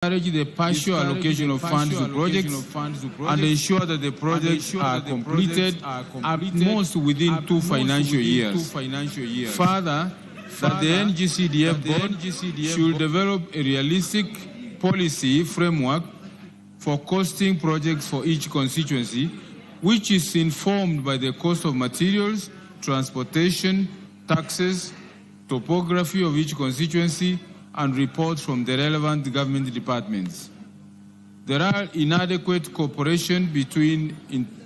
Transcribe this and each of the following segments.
encourage the partial allocation of funds to projects and ensure that the projects are completed at most within 2 financial years. Further, that the NGCDF board should develop a realistic policy framework for costing projects for each constituency, which is informed by the cost of materials, transportation, taxes, topography of each constituency, and reports from the relevant government departments. There are inadequate cooperation between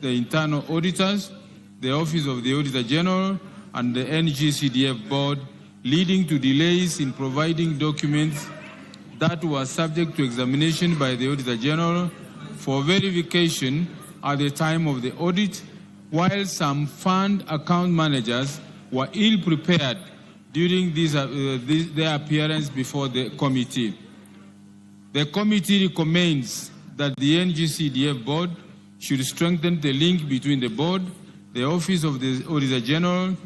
the internal auditors, the Office of the Auditor General, and the NGCDF board, leading to delays in providing documents that were subject to examination by the Auditor General for verification at the time of the audit, while some fund account managers were ill-prepared during their appearance before the committee. The committee recommends that the NGCDF board should strengthen the link between the board, the Office of the Auditor General,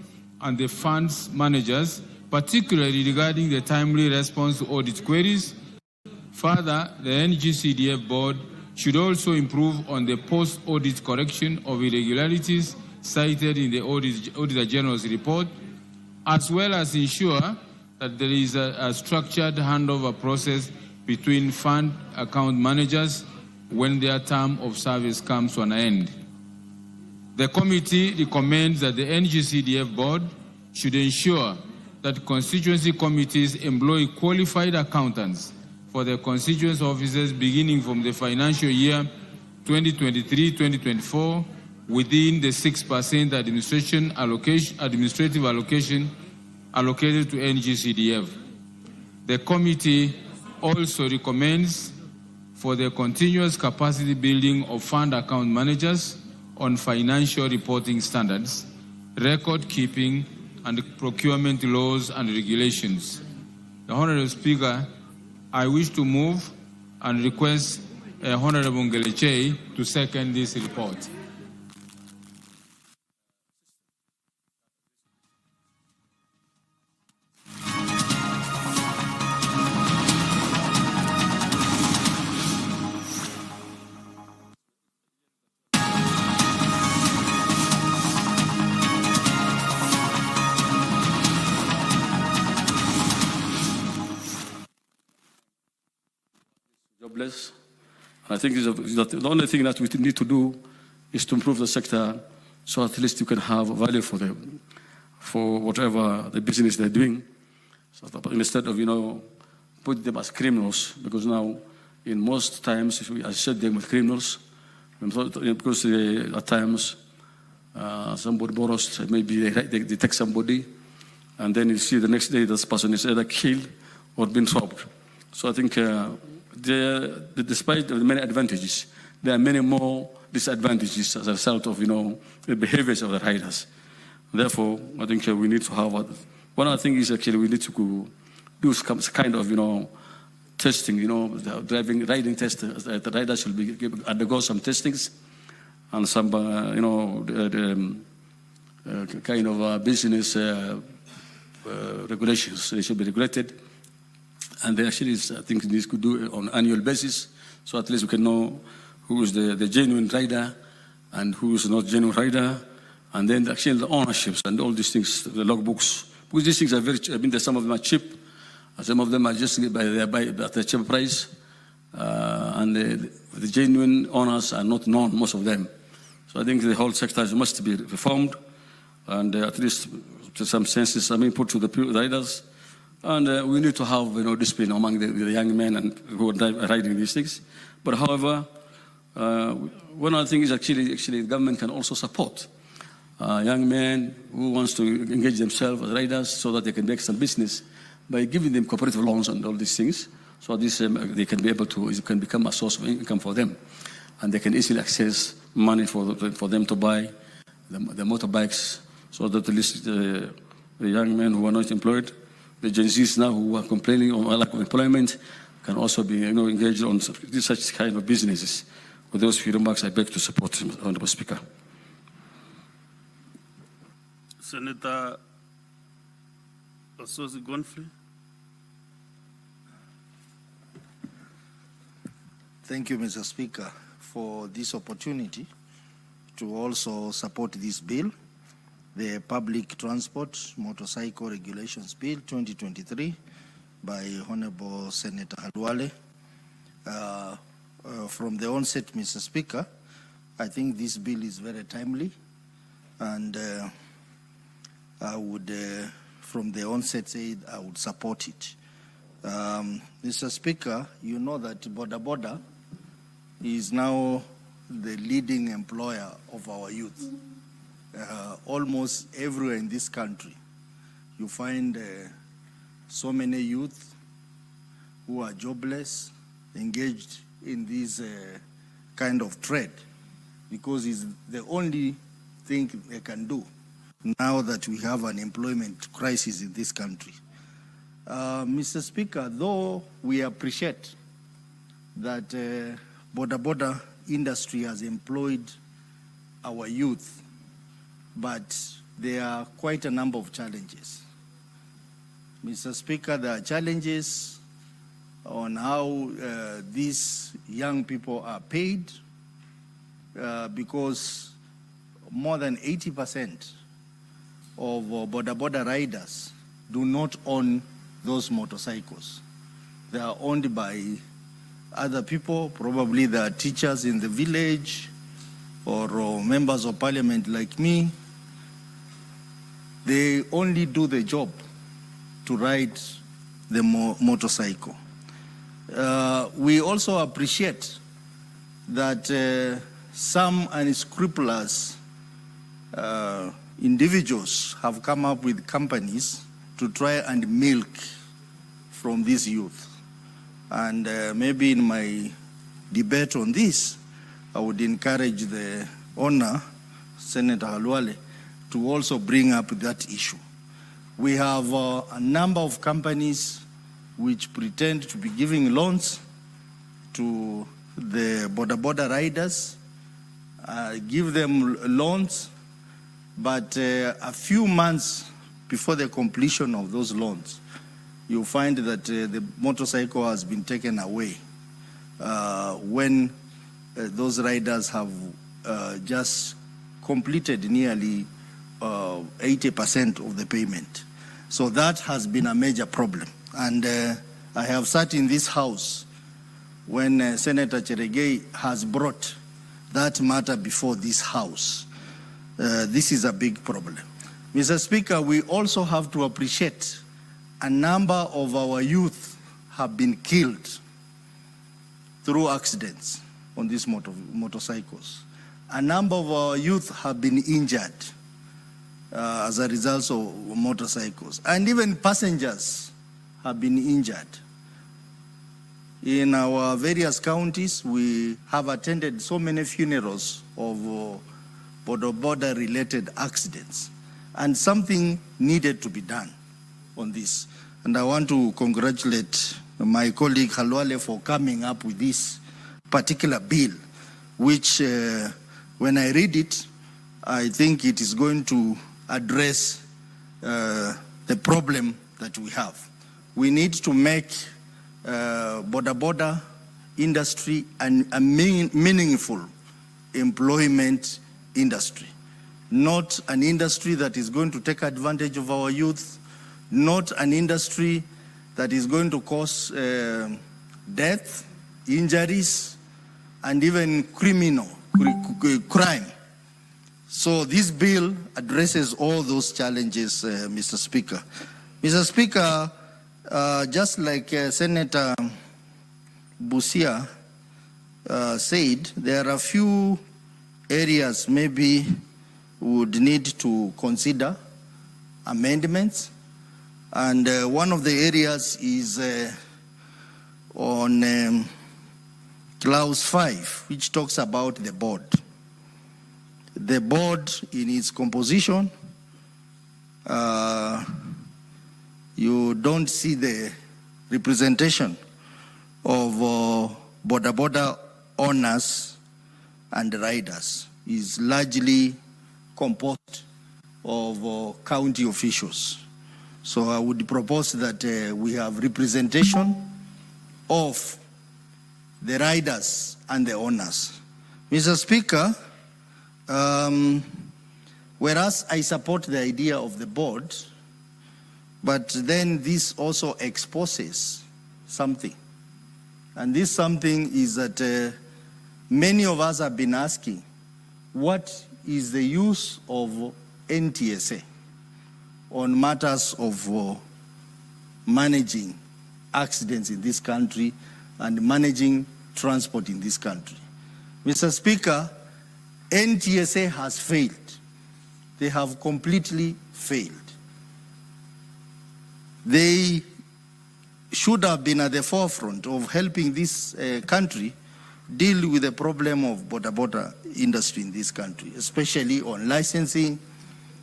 and the funds managers, particularly regarding the timely response to audit queries. Further, the NGCDF board should also improve on the post-audit correction of irregularities cited in the Auditor General's report, as well as ensure that there is a structured handover process between fund account managers when their term of service comes to an end. The committee recommends that the NGCDF board should ensure that constituency committees employ qualified accountants for their constituency offices beginning from the financial year 2023-2024 within the 6% administrative allocation allocated to NGCDF. The committee also recommends for the continuous capacity building of fund account managers on financial reporting standards, record keeping, and procurement laws and regulations. The Honorable Speaker, I wish to move and request Honorable Ngeleche to second this report. Jobless. I think the only thing that we need to do is to improve the sector so at least you can have value for them, for whatever the business they're doing. So instead of, put them as criminals, because now in most times we associate them with criminals, because at times somebody borrows, maybe they take somebody, and then you see the next day this person is either killed or been robbed. So I think despite the many advantages, there are many more disadvantages as a result of the behaviors of the riders. Therefore, I think we need to have one of the things is actually we need to do some kind of testing. The riding test. The riders should undergo some testings and some kind of business regulations. They should be regulated. And they actually, I think this could do it on an annual basis, so at least we can know who is the genuine rider and who is not genuine rider, and then actually the ownerships and all these things, the logbooks. Because these things are very cheap. Some of them are cheap, some of them are just at a cheap price, and the genuine owners are not known, most of them. So I think the whole sector must be reformed, and at least to some senses, put to the riders. And we need to have discipline among the young men and who are riding these things. But however, one of the things is actually the government can also support young men who wants to engage themselves as riders so that they can make some business by giving them cooperative loans and all these things. So this they can be able to, it can become a source of income for them, and they can easily access money for them to buy the motorbikes, so that at least the young men who are not employed, the Gen Zs now who are complaining of lack of employment, can also be engaged on such kind of businesses. With those few remarks, I beg to support Honorable Speaker. Senator Osozi Gonfrey. Thank you, Mr. Speaker, for this opportunity to also support this bill, the Public Transport Motorcycle Regulations Bill 2023 by Honorable Senator Halwale. From the onset, Mr. Speaker, I think this bill is very timely, and I would, from the onset, say I would support it. Mr. Speaker, you know that Boda Boda is now the leading employer of our youth. Almost everywhere in this country, you find so many youth who are jobless, engaged in this kind of trade, because it's the only thing they can do now that we have an employment crisis in this country. Mr. Speaker, though we appreciate that Boda Boda industry has employed our youth, but there are quite a number of challenges. Mr. Speaker, there are challenges on how these young people are paid, because more than 80% of Boda Boda riders do not own those motorcycles. They are owned by other people, probably they are teachers in the village or members of parliament like me. They only do the job to ride the motorcycle. We also appreciate that some unscrupulous individuals have come up with companies to try and milk from these youth. And maybe in my debate on this, I would encourage the owner, Senator Halwale, to also bring up that issue. We have a number of companies which pretend to be giving loans to the Boda Boda riders, give them loans, but a few months before the completion of those loans, you find that the motorcycle has been taken away when those riders have just completed nearly 80% of the payment. So that has been a major problem. And I have sat in this house when Senator Cheregei has brought that matter before this house. This is a big problem. Mr. Speaker, we also have to appreciate a number of our youth have been killed through accidents on these motorcycles. A number of our youth have been injured as a result of motorcycles. And even passengers have been injured. In our various counties, we have attended so many funerals of Boda Boda related accidents. And something needed to be done on this. And I want to congratulate my colleague Halwale for coming up with this particular bill, which when I read it, I think it is going to address the problem that we have. We need to make Boda Boda industry a meaningful employment industry. Not an industry that is going to take advantage of our youth, not an industry that is going to cause death, injuries, and even crime. So this bill addresses all those challenges, Mr. Speaker. Mr. Speaker, just like Senator Busia said, there are a few areas maybe would need to consider amendments. And one of the areas is on Clause 5, which talks about the board. The board in its composition, you don't see the representation of Boda Boda owners and riders. Is largely composed of county officials. So I would propose that we have representation of the riders and the owners. Mr. Speaker, whereas I support the idea of the board, but then this also exposes something. And this something is that many of us have been asking, what is the use of NTSA on matters of managing accidents in this country and managing transport in this country? Mr. Speaker, NTSA has failed. They have completely failed. They should have been at the forefront of helping this country deal with the problem of border industry in this country, especially on licensing,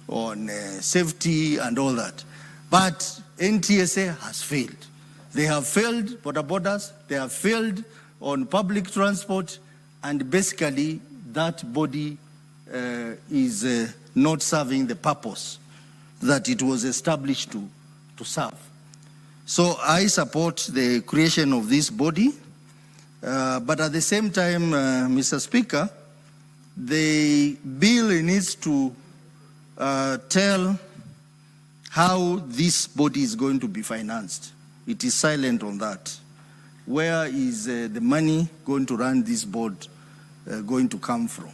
on safety and all that. But NTSA has failed. They have failed borders, they have failed on public transport, and basically that body is not serving the purpose that it was established to serve. So I support the creation of this body, but at the same time, Mr. Speaker, the bill needs to tell how this body is going to be financed. It is silent on that. Where is the money going to run this board going to come from?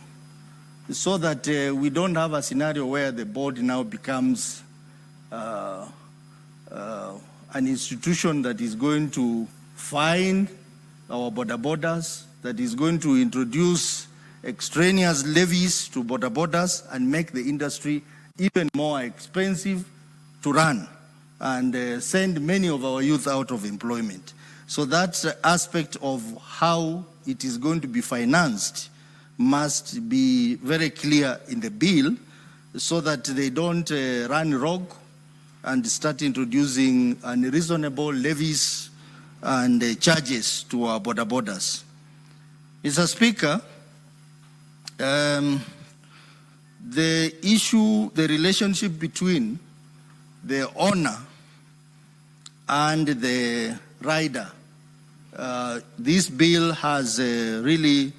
So that we don't have a scenario where the board now becomes an institution that is going to fine our borders, that is going to introduce extraneous levies to borders and make the industry even more expensive to run and send many of our youth out of employment. So that aspect of how it is going to be financed must be very clear in the bill so that they don't run rogue and start introducing unreasonable levies and charges to our borders. Mr. Speaker, the relationship between the owner and the rider, this bill has really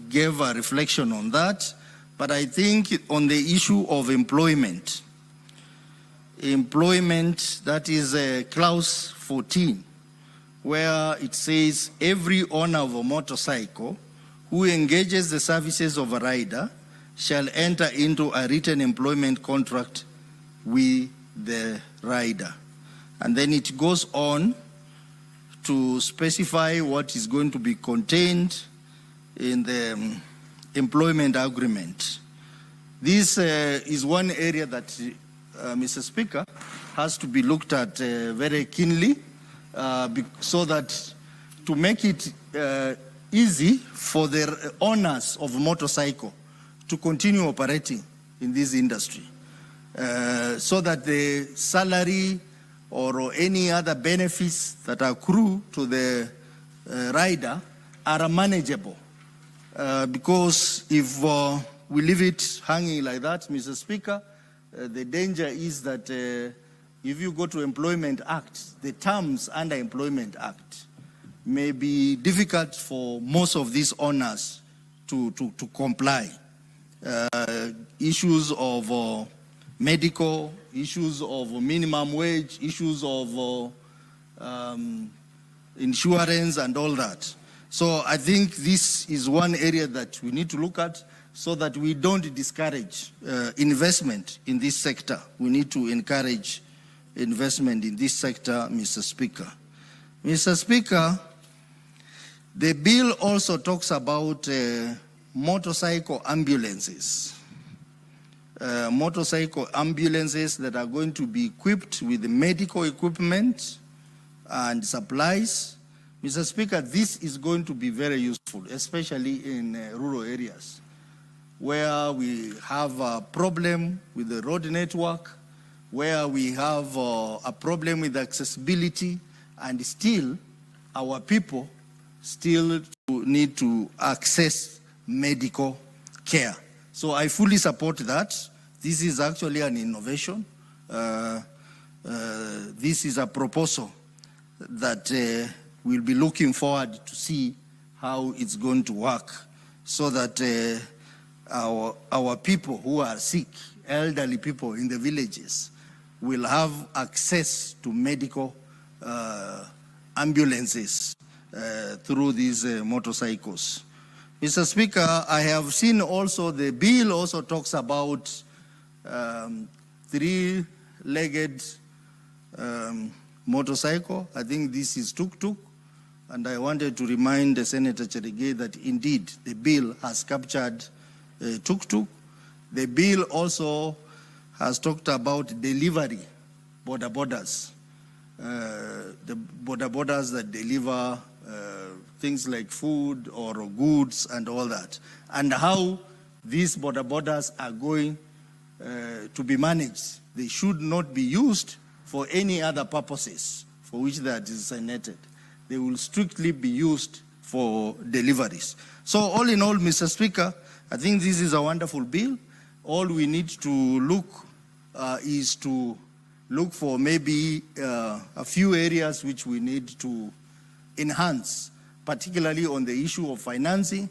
gave a reflection on that. But I think on the issue of employment, that is clause 14, where it says every owner of a motorcycle who engages the services of a rider shall enter into a written employment contract with the rider. And then it goes on to specify what is going to be contained in the employment agreement. This is one area that, Mr. Speaker, has to be looked at very keenly so that to make it easy for the owners of a motorcycle to continue operating in this industry so that the salary or any other benefits that accrue to the rider are manageable. Because if we leave it hanging like that, Mr. Speaker, the danger is that if you go to Employment Act, the terms under Employment Act may be difficult for most of these owners to comply. Issues of medical, issues of minimum wage, issues of insurance and all that. So I think this is one area that we need to look at so that we don't discourage investment in this sector. We need to encourage investment in this sector, Mr. Speaker. Mr. Speaker, the bill also talks about motorcycle ambulances. Motorcycle ambulances that are going to be equipped with medical equipment and supplies. Mr. Speaker, this is going to be very useful, especially in rural areas where we have a problem with the road network, where we have a problem with accessibility, and still our people still need to access medical care. So I fully support that. This is actually an innovation. This is a proposal that we'll be looking forward to see how it's going to work, so that our people who are sick, elderly people in the villages, will have access to medical ambulances through these motorcycles. Mr. Speaker, I have seen also the bill also talks about three-legged motorcycle. I think this is tuk-tuk. And I wanted to remind Senator Cherigay that indeed the bill has captured tuk-tuk. The bill also has talked about delivery, borders. The borders that deliver things like food or goods and all that, and how these borders are going to be managed. They should not be used for any other purposes for which they are designated. They will strictly be used for deliveries. So all in all, Mr. Speaker, I think this is a wonderful bill. All we need to look is to look for maybe a few areas which we need to enhance, particularly on the issue of financing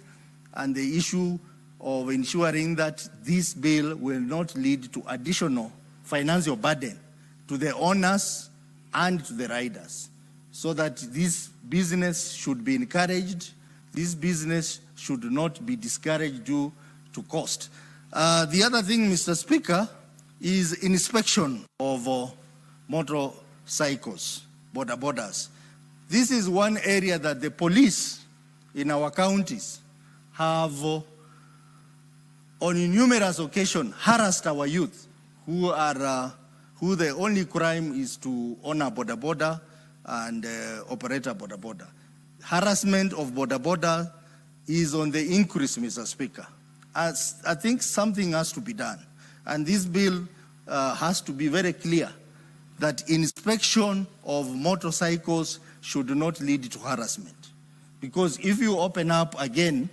and the issue of ensuring that this bill will not lead to additional financial burden to the owners and to the riders, so that this business should be encouraged. This business should not be discouraged due to cost. The other thing, Mr. Speaker, is inspection of motorcycles, borders. This is one area that the police in our counties have on numerous occasions harassed our youth who the only crime is to own a border and operate a border. Harassment of border is on the increase, Mr. Speaker. As I think something has to be done. And this bill has to be very clear that inspection of motorcycles should not lead to harassment. Because if you open up again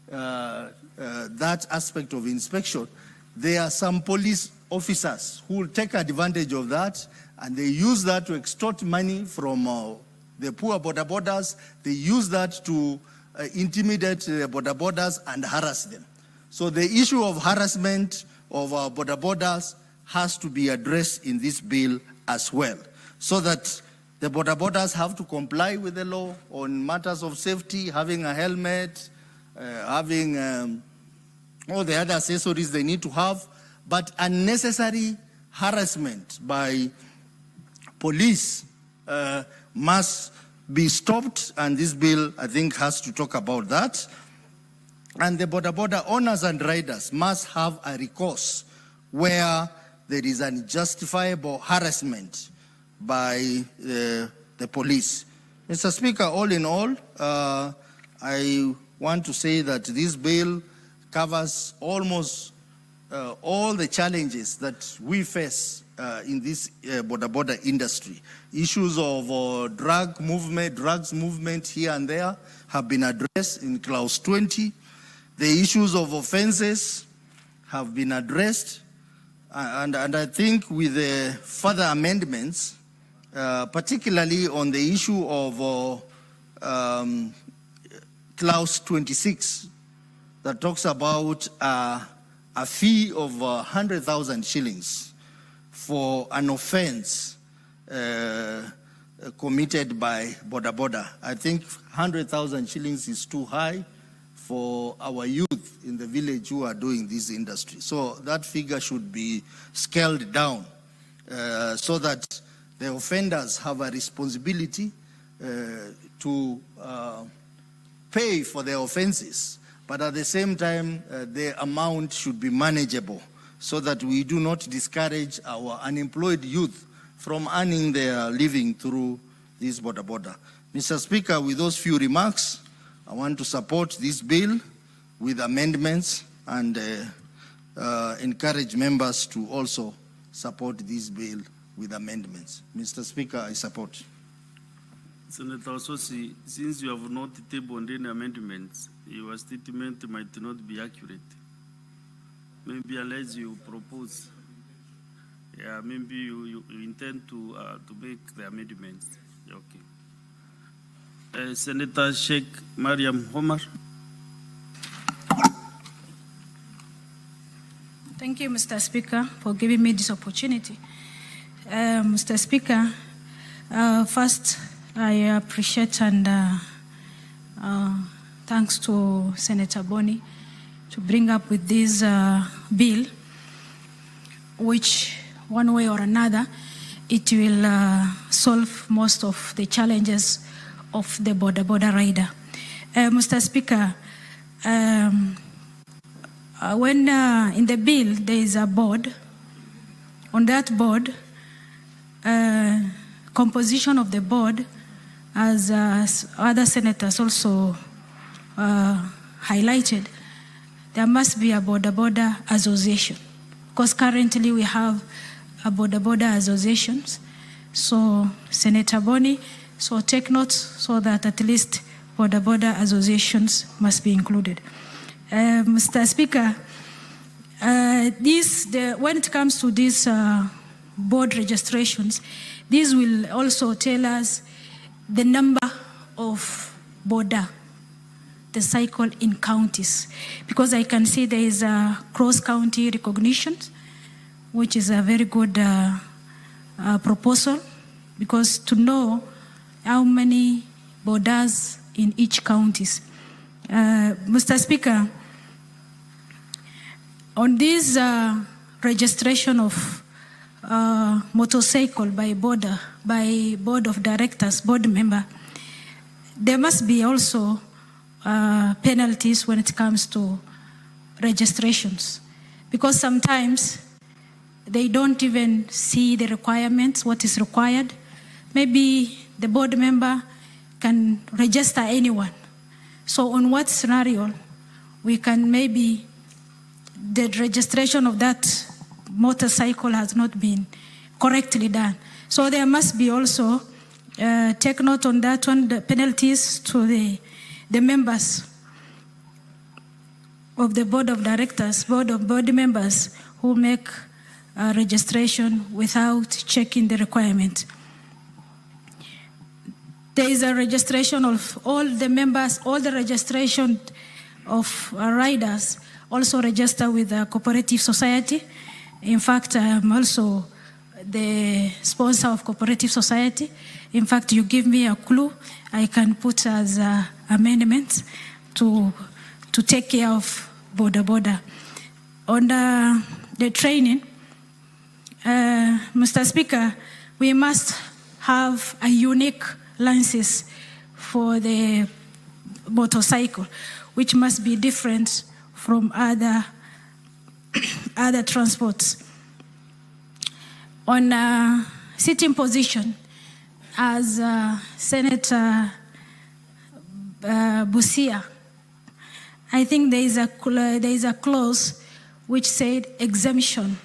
that aspect of inspection, there are some police officers who will take advantage of that, and they use that to extort money from the poor borders. They use that to intimidate the borders and harass them. So the issue of harassment of our borders has to be addressed in this bill as well, so that the borders have to comply with the law on matters of safety, having a helmet, having all the other accessories they need to have, but unnecessary harassment by police must be stopped, and this bill, I think, has to talk about that. And the border owners and riders must have a recourse where there is unjustifiable harassment by the police. Mr. Speaker, all in all, I want to say that this bill covers almost all the challenges that we face in this border industry. Issues of drugs movement here and there have been addressed in Clause 20. The issues of offenses have been addressed, and I think with the further amendments, particularly on the issue of Clause 26, that talks about a fee of 100,000 shillings for an offense committed by border. I think 100,000 shillings is too high for our youth in the village who are doing this industry. So that figure should be scaled down so that the offenders have a responsibility to pay for their offenses. But at the same time, the amount should be manageable so that we do not discourage our unemployed youth from earning their living through this border. Mr. Speaker, with those few remarks, I want to support this bill with amendments and encourage members to also support this bill with amendments. Mr. Speaker, I support. Senator Ososi, since you have not tabled any amendments, your statement might not be accurate. Maybe unless you propose, maybe you intend to make the amendments. Okay. Senator Sheikh Mariam Omar. Thank you, Mr. Speaker, for giving me this opportunity. Mr. Speaker, first, I appreciate and thanks to Senator Boni to bring up with this bill, which one way or another, it will solve most of the challenges of the border rider. Mr. Speaker, when in the bill there is a board, on that board, composition of the board, as other senators also highlighted, there must be a border association, because currently we have a border associations. So Senator Boni, so take note so that at least border associations must be included. Mr. Speaker, when it comes to these board registrations, this will also tell us the number of border, the cycle in counties, because I can see there is a cross-county recognition, which is a very good proposal, because to know how many borders in each counties. Mr. Speaker, on this registration of motorcycle by board of directors, board member, there must be also penalties when it comes to registrations, because sometimes they don't even see the requirements, what is required. Maybe the board member can register anyone. So on what scenario we can maybe the registration of that motorcycle has not been correctly done. So there must be also, take note on that one, the penalties to the members of the board of directors, board members who make registration without checking the requirement. There is a registration of all the members, all the registration of riders also register with the cooperative society. In fact, I'm also the sponsor of cooperative society. In fact, you give me a clue, I can put as amendments to take care of border. On the training, Mr. Speaker, we must have a unique license for the motorcycle, which must be different from other transports. On sitting position, as Senator Busia, I think there is a clause which said exemption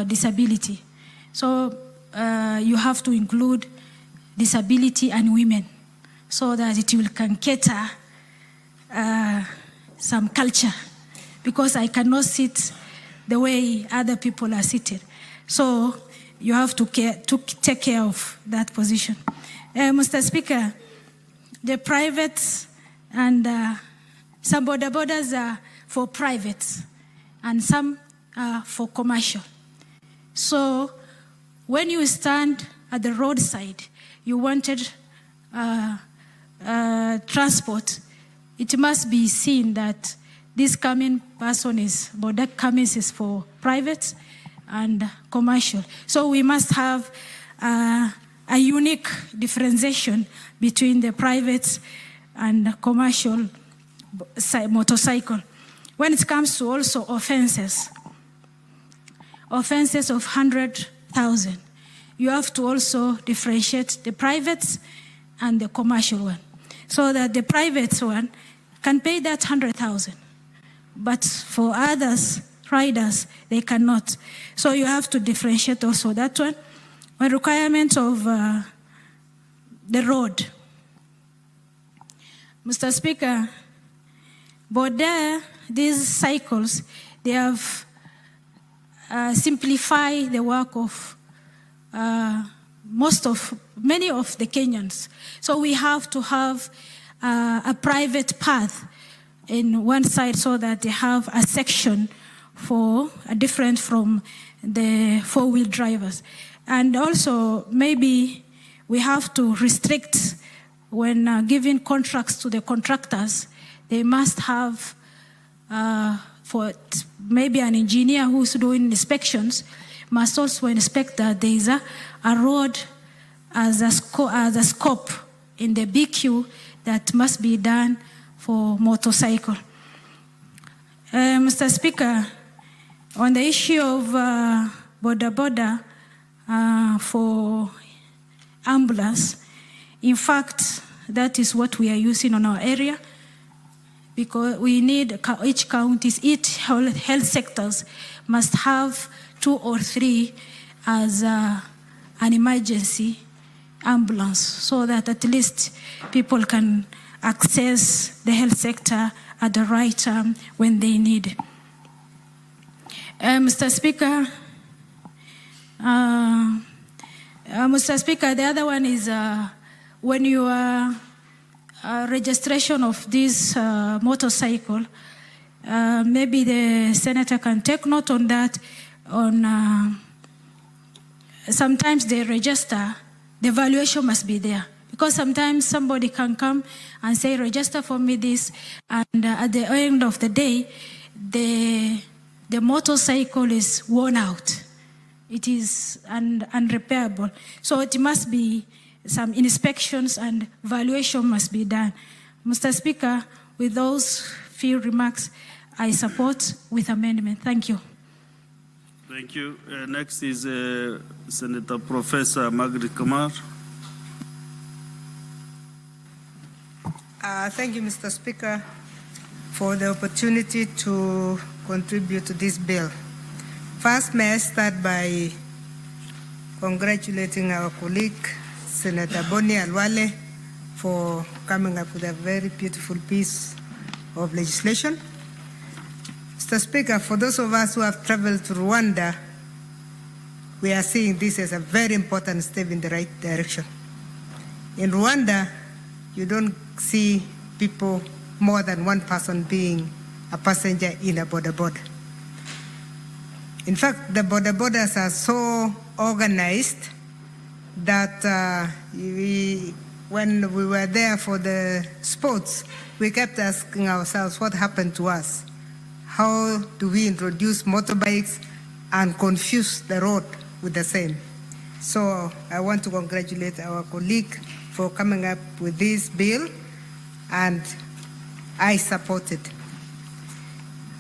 disability. So you have to include disability and women, so that it will can cater some culture, because I cannot sit the way other people are seated. So you have to take care of that position. Mr. Speaker, the private and some borders are for private and some are for commercial. So when you stand at the roadside, you wanted transport, it must be seen that this coming person border coming is for private and commercial. So we must have a unique differentiation between the private and commercial motorcycle. When it comes to also offenses of 100,000, you have to also differentiate the private and the commercial one, so that the private one can pay that 100,000, but for others, riders, they cannot. So you have to differentiate also that one. A requirement of the road. Mr. Speaker, these cycles, they have simplified the work of many of the Kenyans. So we have to have a private path in one side so that they have a section for different from the four-wheel drivers. And also maybe we have to restrict when giving contracts to the contractors, they must have for maybe an engineer who's doing inspections must also inspect that there is a road as a scope in the BQ that must be done for motorcycle. Mr. Speaker, on the issue of border for ambulance, in fact, that is what we are using on our area, because we need each counties, each health sectors must have 2 or 3 as an emergency ambulance, so that at least people can access the health sector at the right time when they need. Mr. Speaker, the other one is when you are registration of this motorcycle, maybe the senator can take note on that. Sometimes they register, the valuation must be there. Because sometimes somebody can come and say, register for me this, and at the end of the day, the motorcycle is worn out. It is unrepairable. So it must be some inspections and valuation must be done. Mr. Speaker, with those few remarks, I support with amendment. Thank you. Thank you. Next is Senator Professor Margaret Kamar. Thank you, Mr. Speaker, for the opportunity to contribute to this bill. First, may I start by congratulating our colleague, Senator Boni Alwale, for coming up with a very beautiful piece of legislation. Mr. Speaker, for those of us who have traveled to Rwanda, we are seeing this as a very important step in the right direction. In Rwanda, you don't see people more than one person being a passenger in a border. In fact, the borders are so organized that when we were there for the sports, we kept asking ourselves, what happened to us? How do we introduce motorbikes and confuse the road with the same? So I want to congratulate our colleague for coming up with this bill, and I support it.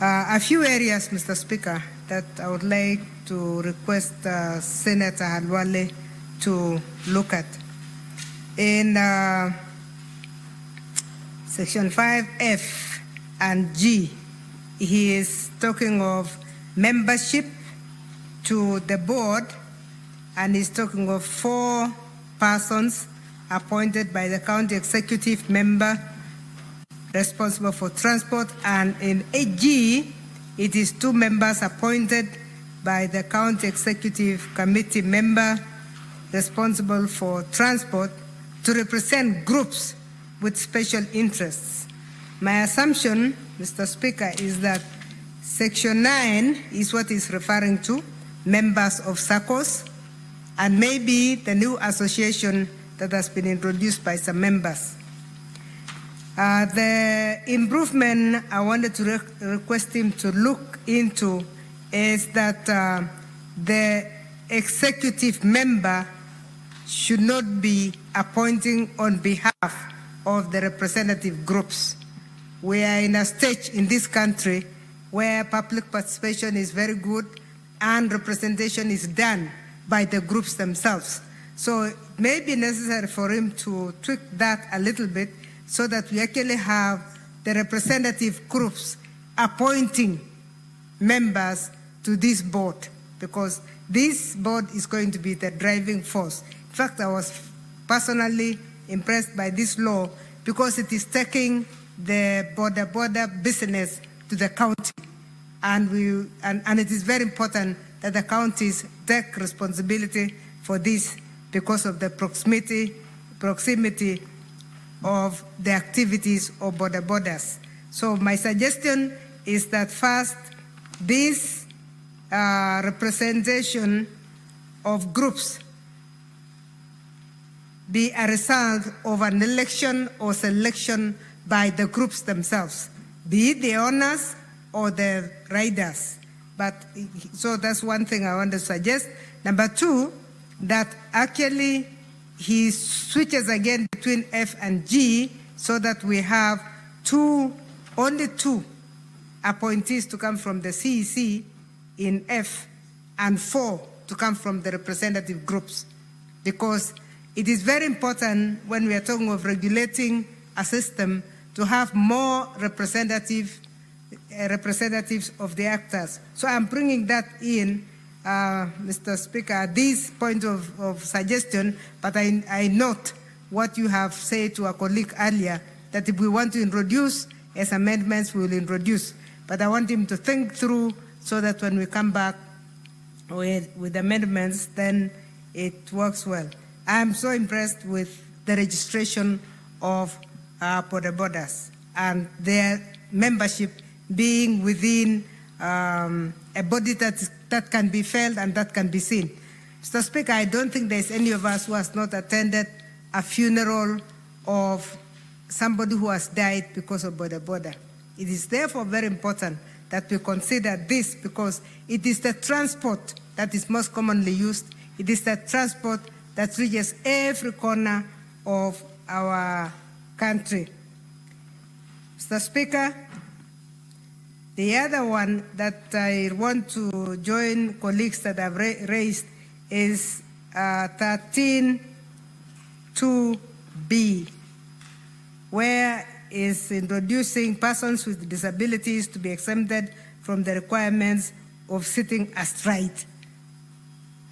A few areas, Mr. Speaker, that I would like to request Senator Alwale to look at. In Section 5F and G, he is talking of membership to the board, and he's talking of 4 persons appointed by the county executive member responsible for transport, and in AG, it is 2 members appointed by the county executive committee member responsible for transport to represent groups with special interests. My assumption, Mr. Speaker, is that Section 9 is what is referring to members of SACCOs, and maybe the new association that has been introduced by some members. The improvement I wanted to request him to look into is that the executive member should not be appointing on behalf of the representative groups. We are in a stage in this country where public participation is very good and representation is done by the groups themselves. So it may be necessary for him to tweak that a little bit so that we actually have the representative groups appointing members to this board, because this board is going to be the driving force. In fact, I was personally impressed by this law because it is taking the border business to the county. And it is very important that the counties take responsibility for this because of the proximity of the activities of borders. So my suggestion is that first, this representation of groups be a result of an election or selection by the groups themselves, be it the owners or the riders. But so that's one thing I want to suggest. Number two, that actually he switches again between F and G so that we have only two appointees to come from the CEC in F and 4 to come from the representative groups. Because it is very important when we are talking of regulating a system to have more representatives of the actors. So I'm bringing that in, Mr. Speaker, this point of suggestion, but I note what you have said to a colleague earlier, that if we want to introduce as amendments, we will introduce. But I want him to think through so that when we come back with amendments, then it works well. I'm so impressed with the registration of borders and their membership being within a body that can be felt and that can be seen. Mr. Speaker, I don't think there's any of us who has not attended a funeral of somebody who has died because of border. It is therefore very important that we consider this, because it is the transport that is most commonly used. It is the transport that reaches every corner of our country. Mr. Speaker, the other one that I want to join colleagues that have raised is 13(2)B, where is introducing persons with disabilities to be exempted from the requirements of sitting astride.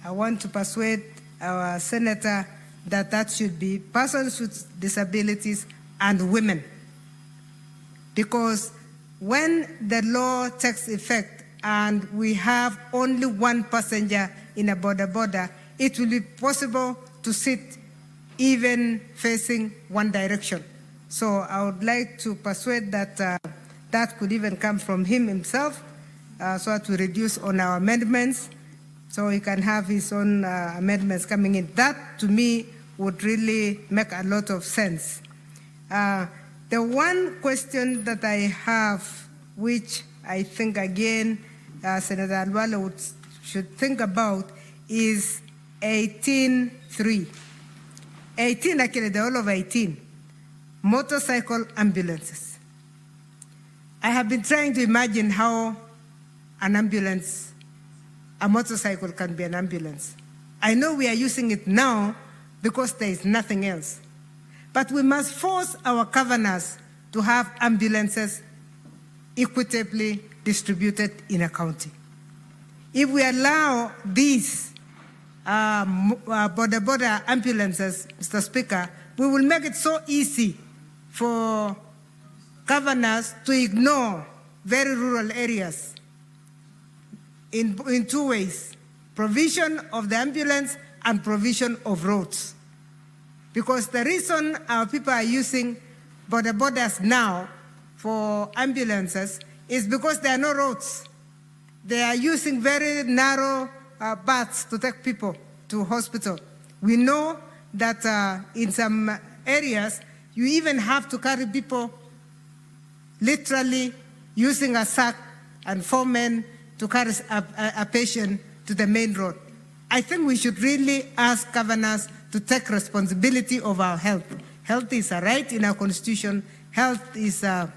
I want to persuade our senator that that should be persons with disabilities and women, because when the law takes effect and we have only one passenger in a border, it will be possible to sit even facing one direction. So I would like to persuade that that could even come from him himself, so that we reduce on our amendments, so he can have his own amendments coming in. That, to me, would really make a lot of sense. The one question that I have, which I think, again, Senator Alwala should think about, is 18(3). 18, actually, the whole of 18. Motorcycle ambulances. I have been trying to imagine how an ambulance, a motorcycle can be an ambulance. I know we are using it now because there is nothing else. But we must force our governors to have ambulances equitably distributed in a county. If we allow these border ambulances, Mr. Speaker, we will make it so easy for governors to ignore very rural areas in two ways: provision of the ambulance and provision of roads. Because the reason our people are using borders now for ambulances is because there are no roads. They are using very narrow paths to take people to hospital. We know that in some areas, you even have to carry people literally using a sack and 4 men to carry a patient to the main road. I think we should really ask governors to take responsibility of our health. Health is a right in our constitution. Health is a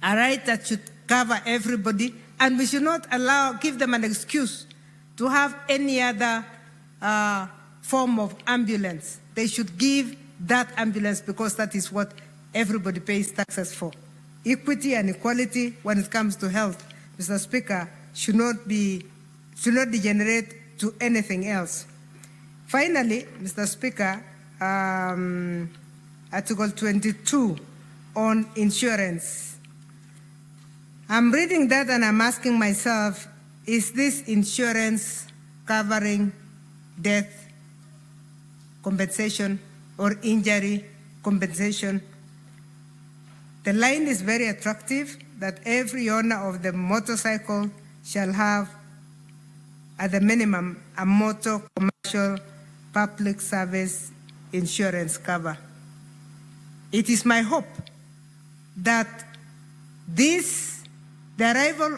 right that should cover everybody, and we should not give them an excuse to have any other form of ambulance. They should give that ambulance because that is what everybody pays taxes for. Equity and equality when it comes to health, Mr. Speaker, should not degenerate to anything else. Finally, Mr. Speaker, Article 22 on insurance. I'm reading that and I'm asking myself, is this insurance covering death compensation or injury compensation. The line is very attractive that every owner of the motorcycle shall have, at the minimum, a motor commercial public service insurance cover. It is my hope that the arrival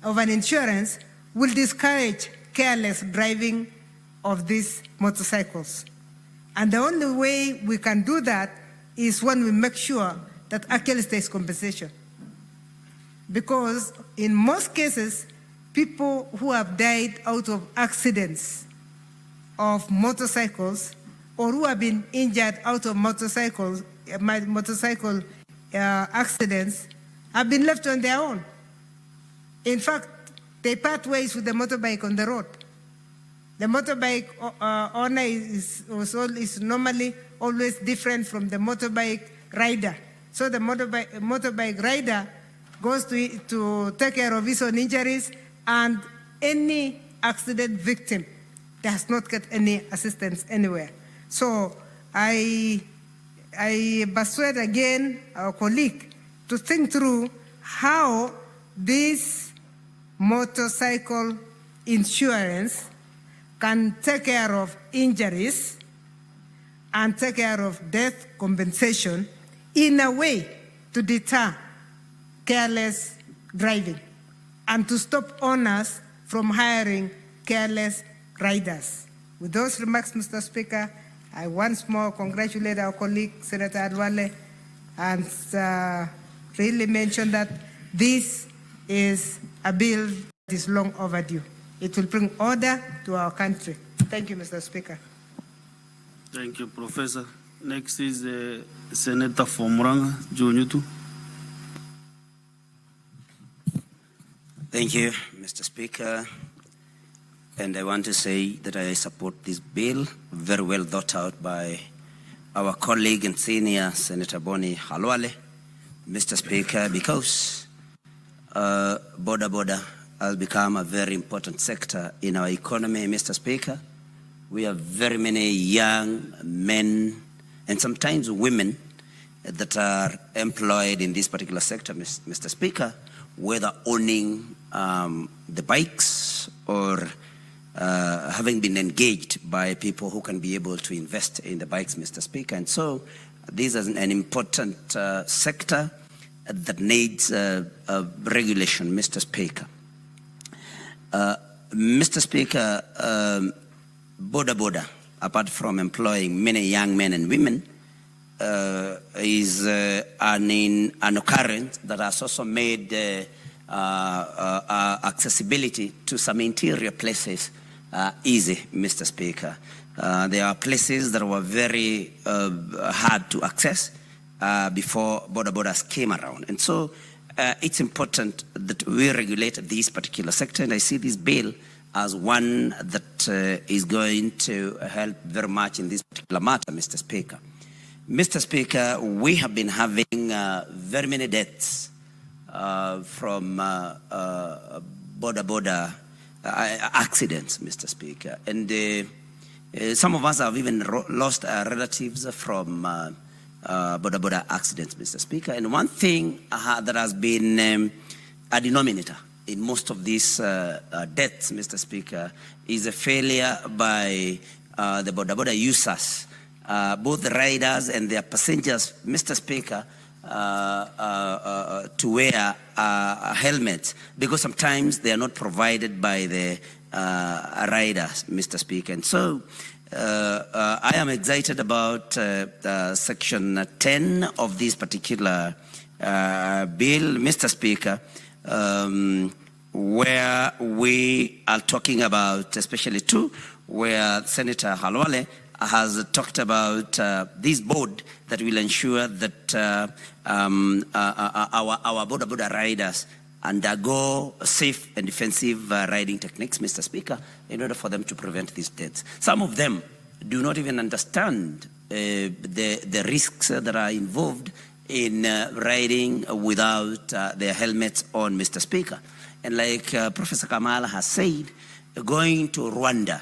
of an insurance will discourage careless driving of these motorcycles. And the only way we can do that is when we make sure that actually there's compensation. Because in most cases, people who have died out of accidents of motorcycles or who have been injured out of motorcycle accidents have been left on their own. In fact, they part ways with the motorbike on the road. The motorbike owner is normally always different from the motorbike rider. So the motorbike rider goes to take care of his own injuries, and any accident victim does not get any assistance anywhere. So I persuade again our colleague to think through how this motorcycle insurance can take care of injuries and take care of death compensation in a way to deter careless driving and to stop owners from hiring careless riders. With those remarks, Mr. Speaker, I once more congratulate our colleague, Senator Adwale, and really mention that this is a bill that is long overdue. It will bring order to our country. Thank you, Mr. Speaker. Thank you, Professor. Next is Senator from Muranga, Jonyutu. Thank you, Mr. Speaker. And I want to say that I support this bill, very well thought out by our colleague and senior Senator Boni Halwale, Mr. Speaker, because border has become a very important sector in our economy, Mr. Speaker. We have very many young men and sometimes women that are employed in this particular sector, Mr. Speaker, whether owning the bikes or having been engaged by people who can be able to invest in the bikes, Mr. Speaker. And so this is an important sector that needs regulation, Mr. Speaker. Mr. Speaker, border, apart from employing many young men and women, is an occurrence that has also made accessibility to some interior places easy, Mr. Speaker. There are places that were very hard to access before borders came around. And so it's important that we regulate this particular sector, and I see this bill as one that is going to help very much in this particular matter, Mr. Speaker. Mr. Speaker, we have been having very many deaths from border accidents, Mr. Speaker. And some of us have even lost our relatives from border accidents, Mr. Speaker. And one thing that has been a denominator in most of these deaths, Mr. Speaker, is a failure by the border users, both the riders and their passengers, Mr. Speaker, to wear helmets, because sometimes they are not provided by the riders, Mr. Speaker. And so I am excited about Section 10 of this particular bill, Mr. Speaker, where we are talking about, especially two, where Senator Halwale has talked about this board that will ensure that our border riders undergo safe and defensive riding techniques, Mr. Speaker, in order for them to prevent these deaths. Some of them do not even understand the risks that are involved in riding without their helmets on, Mr. Speaker. And like Professor Kamala has said, going to Rwanda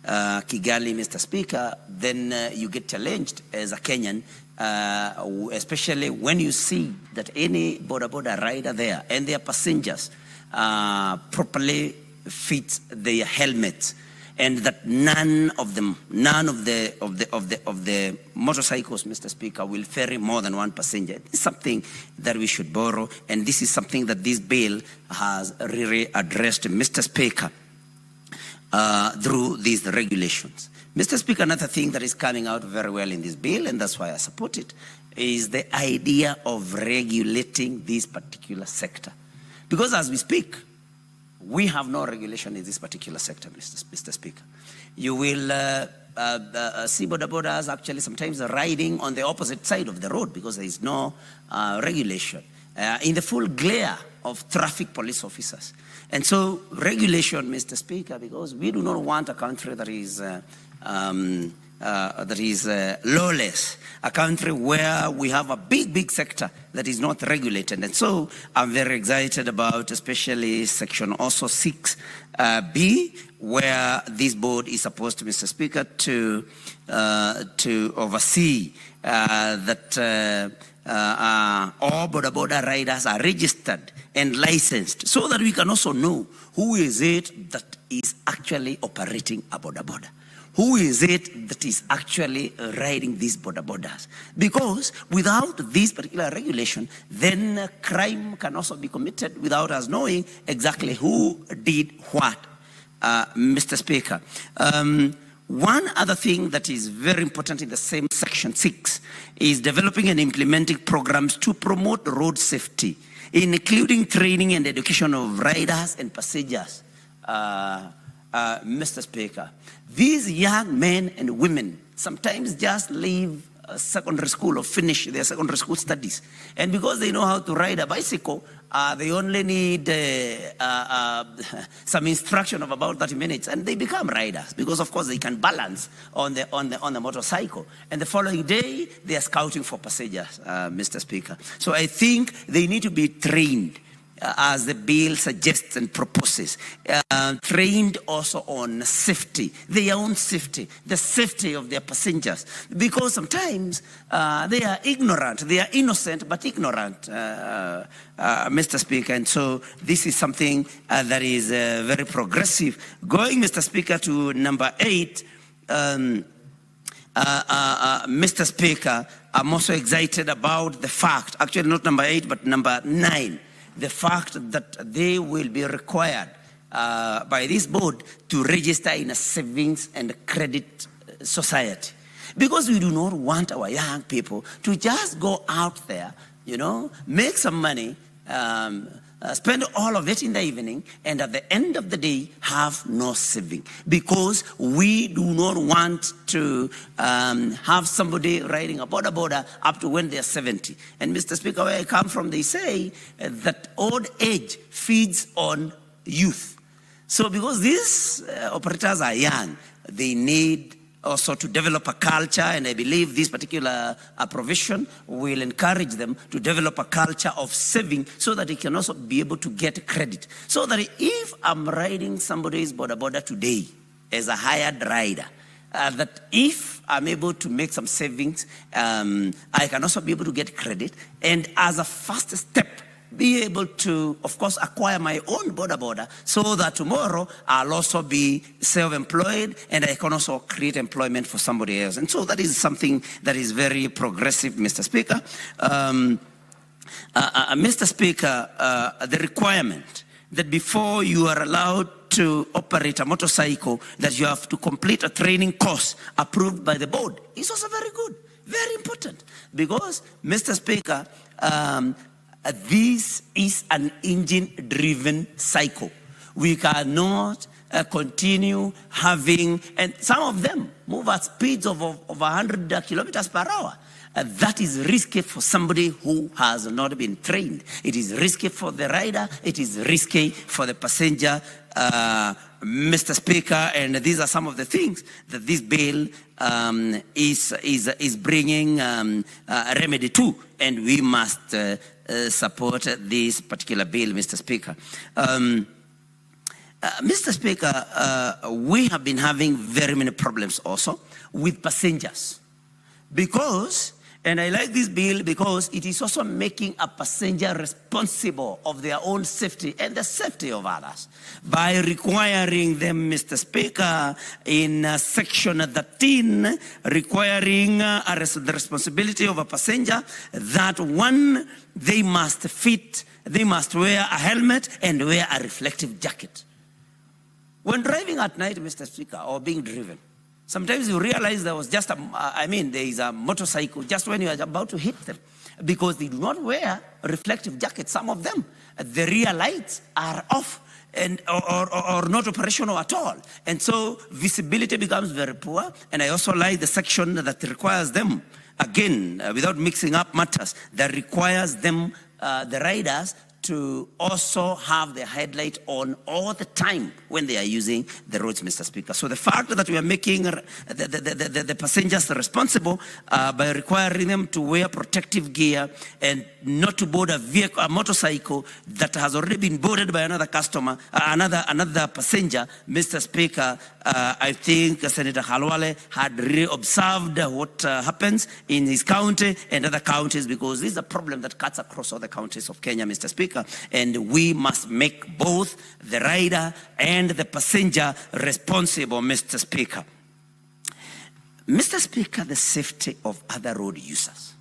Kigali, Mr. Speaker, then you get challenged as a Kenyan, especially when you see that any border rider there and their passengers properly fit their helmets, and that none of the motorcycles, Mr. Speaker, will ferry more than one passenger. It's something that we should borrow, and this is something that this bill has really addressed, Mr. Speaker, through these regulations. Mr. Speaker, another thing that is coming out very well in this bill, and that's why I support it, is the idea of regulating this particular sector. Because as we speak, we have no regulation in this particular sector, Mr. Speaker. You will see bodabodas actually sometimes riding on the opposite side of the road because there is no regulation in the full glare of traffic police officers. And so regulation, Mr. Speaker, because we do not want a country that is lawless, a country where we have a big sector that is not regulated. And so I'm very excited about especially section also 6B, where this board is supposed to, Mr. Speaker, to oversee that all border riders are registered and licensed, so that we can also know who is it that is actually operating a border. Who is it that is actually riding these borders? Because without this particular regulation, then crime can also be committed without us knowing exactly who did what, Mr. Speaker. One other thing that is very important in the same section 6 is developing and implementing programs to promote road safety, including training and education of riders and passengers. Mr. Speaker, these young men and women sometimes just leave secondary school or finish their secondary school studies, and because they know how to ride a bicycle, they only need some instruction of about 30 minutes, and they become riders because, of course, they can balance on the motorcycle. And the following day, they are scouting for passengers, Mr. Speaker. So I think they need to be trained, as the bill suggests and proposes, trained also on safety, their own safety, the safety of their passengers. Because sometimes they are ignorant, they are innocent but ignorant, Mr. Speaker. And so this is something that is very progressive. Going, Mr. Speaker, to number 8, Mr. Speaker, I'm also excited about the fact, actually not number 8, but number 9, the fact that they will be required by this board to register in a savings and credit society. Because we do not want our young people to just go out there, make some money, spend all of it in the evening, and at the end of the day have no saving. Because we do not want to have somebody riding a border up to when they're 70. And Mr. Speaker, where I come from, they say that old age feeds on youth. So because these operators are young, they need also to develop a culture, and I believe this particular provision will encourage them to develop a culture of saving so that they can also be able to get credit. So that if I'm riding somebody's border today as a hired rider, that if I'm able to make some savings, I can also be able to get credit, and as a first step, be able to, of course, acquire my own border so that tomorrow I'll also be self-employed and I can also create employment for somebody else. And so that is something that is very progressive, Mr. Speaker. Mr. Speaker, the requirement that before you are allowed to operate a motorcycle, that you have to complete a training course approved by the board is also very good, very important. Because, Mr. Speaker, this is an engine-driven cycle. We cannot continue having, and some of them move at speeds of 100 kilometers per hour. That is risky for somebody who has not been trained. It is risky for the rider. It is risky for the passenger, Mr. Speaker. And these are some of the things that this bill is bringing a remedy to, and we must support this particular bill, Mr. Speaker. Mr. Speaker, we have been having very many problems also with passengers because, and I like this bill because it is also making a passenger responsible of their own safety and the safety of others by requiring them, Mr. Speaker, in section 13, requiring the responsibility of a passenger that one, they must wear a helmet and wear a reflective jacket. When driving at night, Mr. Speaker, or being driven, sometimes you realize there was just there is a motorcycle just when you are about to hit them because they do not wear reflective jackets, some of them. The rear lights are off and or not operational at all. And so visibility becomes very poor. And I also like the section that requires them, again, without mixing up matters, that requires them, the riders, to also have the headlight on all the time when they are using the roads, Mr. Speaker. So the fact that we are making the passengers responsible by requiring them to wear protective gear and not to board a motorcycle that has already been boarded by another customer, another passenger, Mr. Speaker, I think Senator Halwale had really observed what happens in his county and other counties, because this is a problem that cuts across all the counties of Kenya, Mr. Speaker, and we must make both the rider and the passenger responsible, Mr. Speaker. Mr. Speaker, the safety of other road users.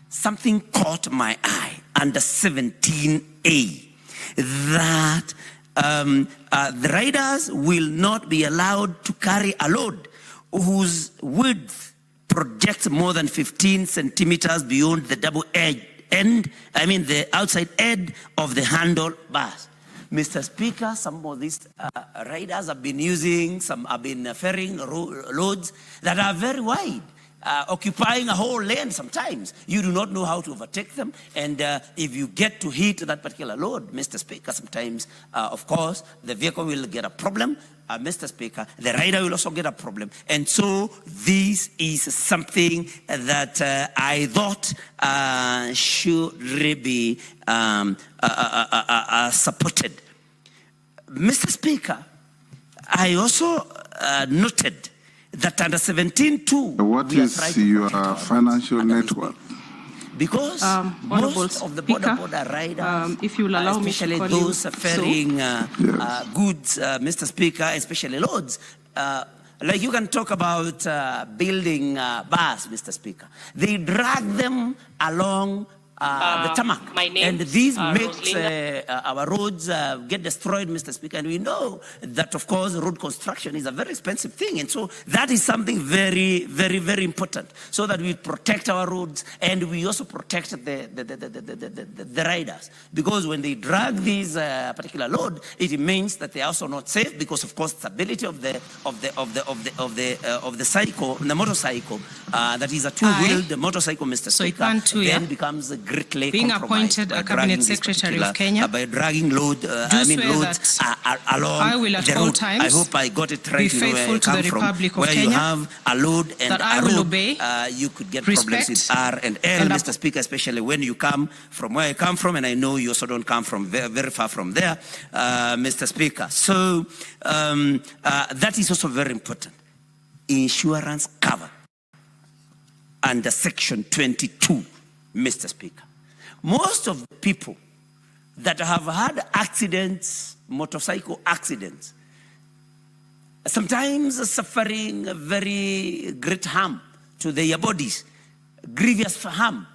Something caught my eye under 17A, that the riders will not be allowed to carry a load whose width projects more than 15 centimeters beyond the the outside edge of the handlebars. Mr. Speaker, some of these riders have been ferrying loads that are very wide, occupying a whole lane sometimes. You do not know how to overtake them. And if you get to hit that particular load, Mr. Speaker, sometimes, of course, the vehicle will get a problem. Mr. Speaker, the rider will also get a problem. And so this is something that I thought should really be supported. Mr. Speaker, I also noted that under 17.2, what is your financial network? Because most of the border riders, if you will allow me to call those ferrying yes. goods, Mr. Speaker, especially loads, like you can talk about building bars, Mr. Speaker. They drag them along the tarmac, and this makes our roads get destroyed, Mr. Speaker. And we know that, of course, road construction is a very expensive thing, and so that is something very, very, very important, so that we protect our roads and we also protect the riders. Because when they drag this particular load, it means that they are also not safe, because, of course, stability of the cycle, the motorcycle, that is a two-wheeled motorcycle, Mr. Speaker, then becomes greatly being appointed a cabinet secretary of Kenya, by dragging loads along I will at all times I hope I got it right. be faithful to the Republic of where Kenya, you have a load and that I a will road, obey, you could get problems with R and L, Mr. Speaker, especially when you come from where I come from, and I know you also don't come from very, very far from there, Mr. Speaker. So that is also very important. Insurance cover under Section 22, Mr. Speaker. Most of the people that have had accidents, motorcycle accidents, sometimes suffering very great harm to their bodies, grievous harm,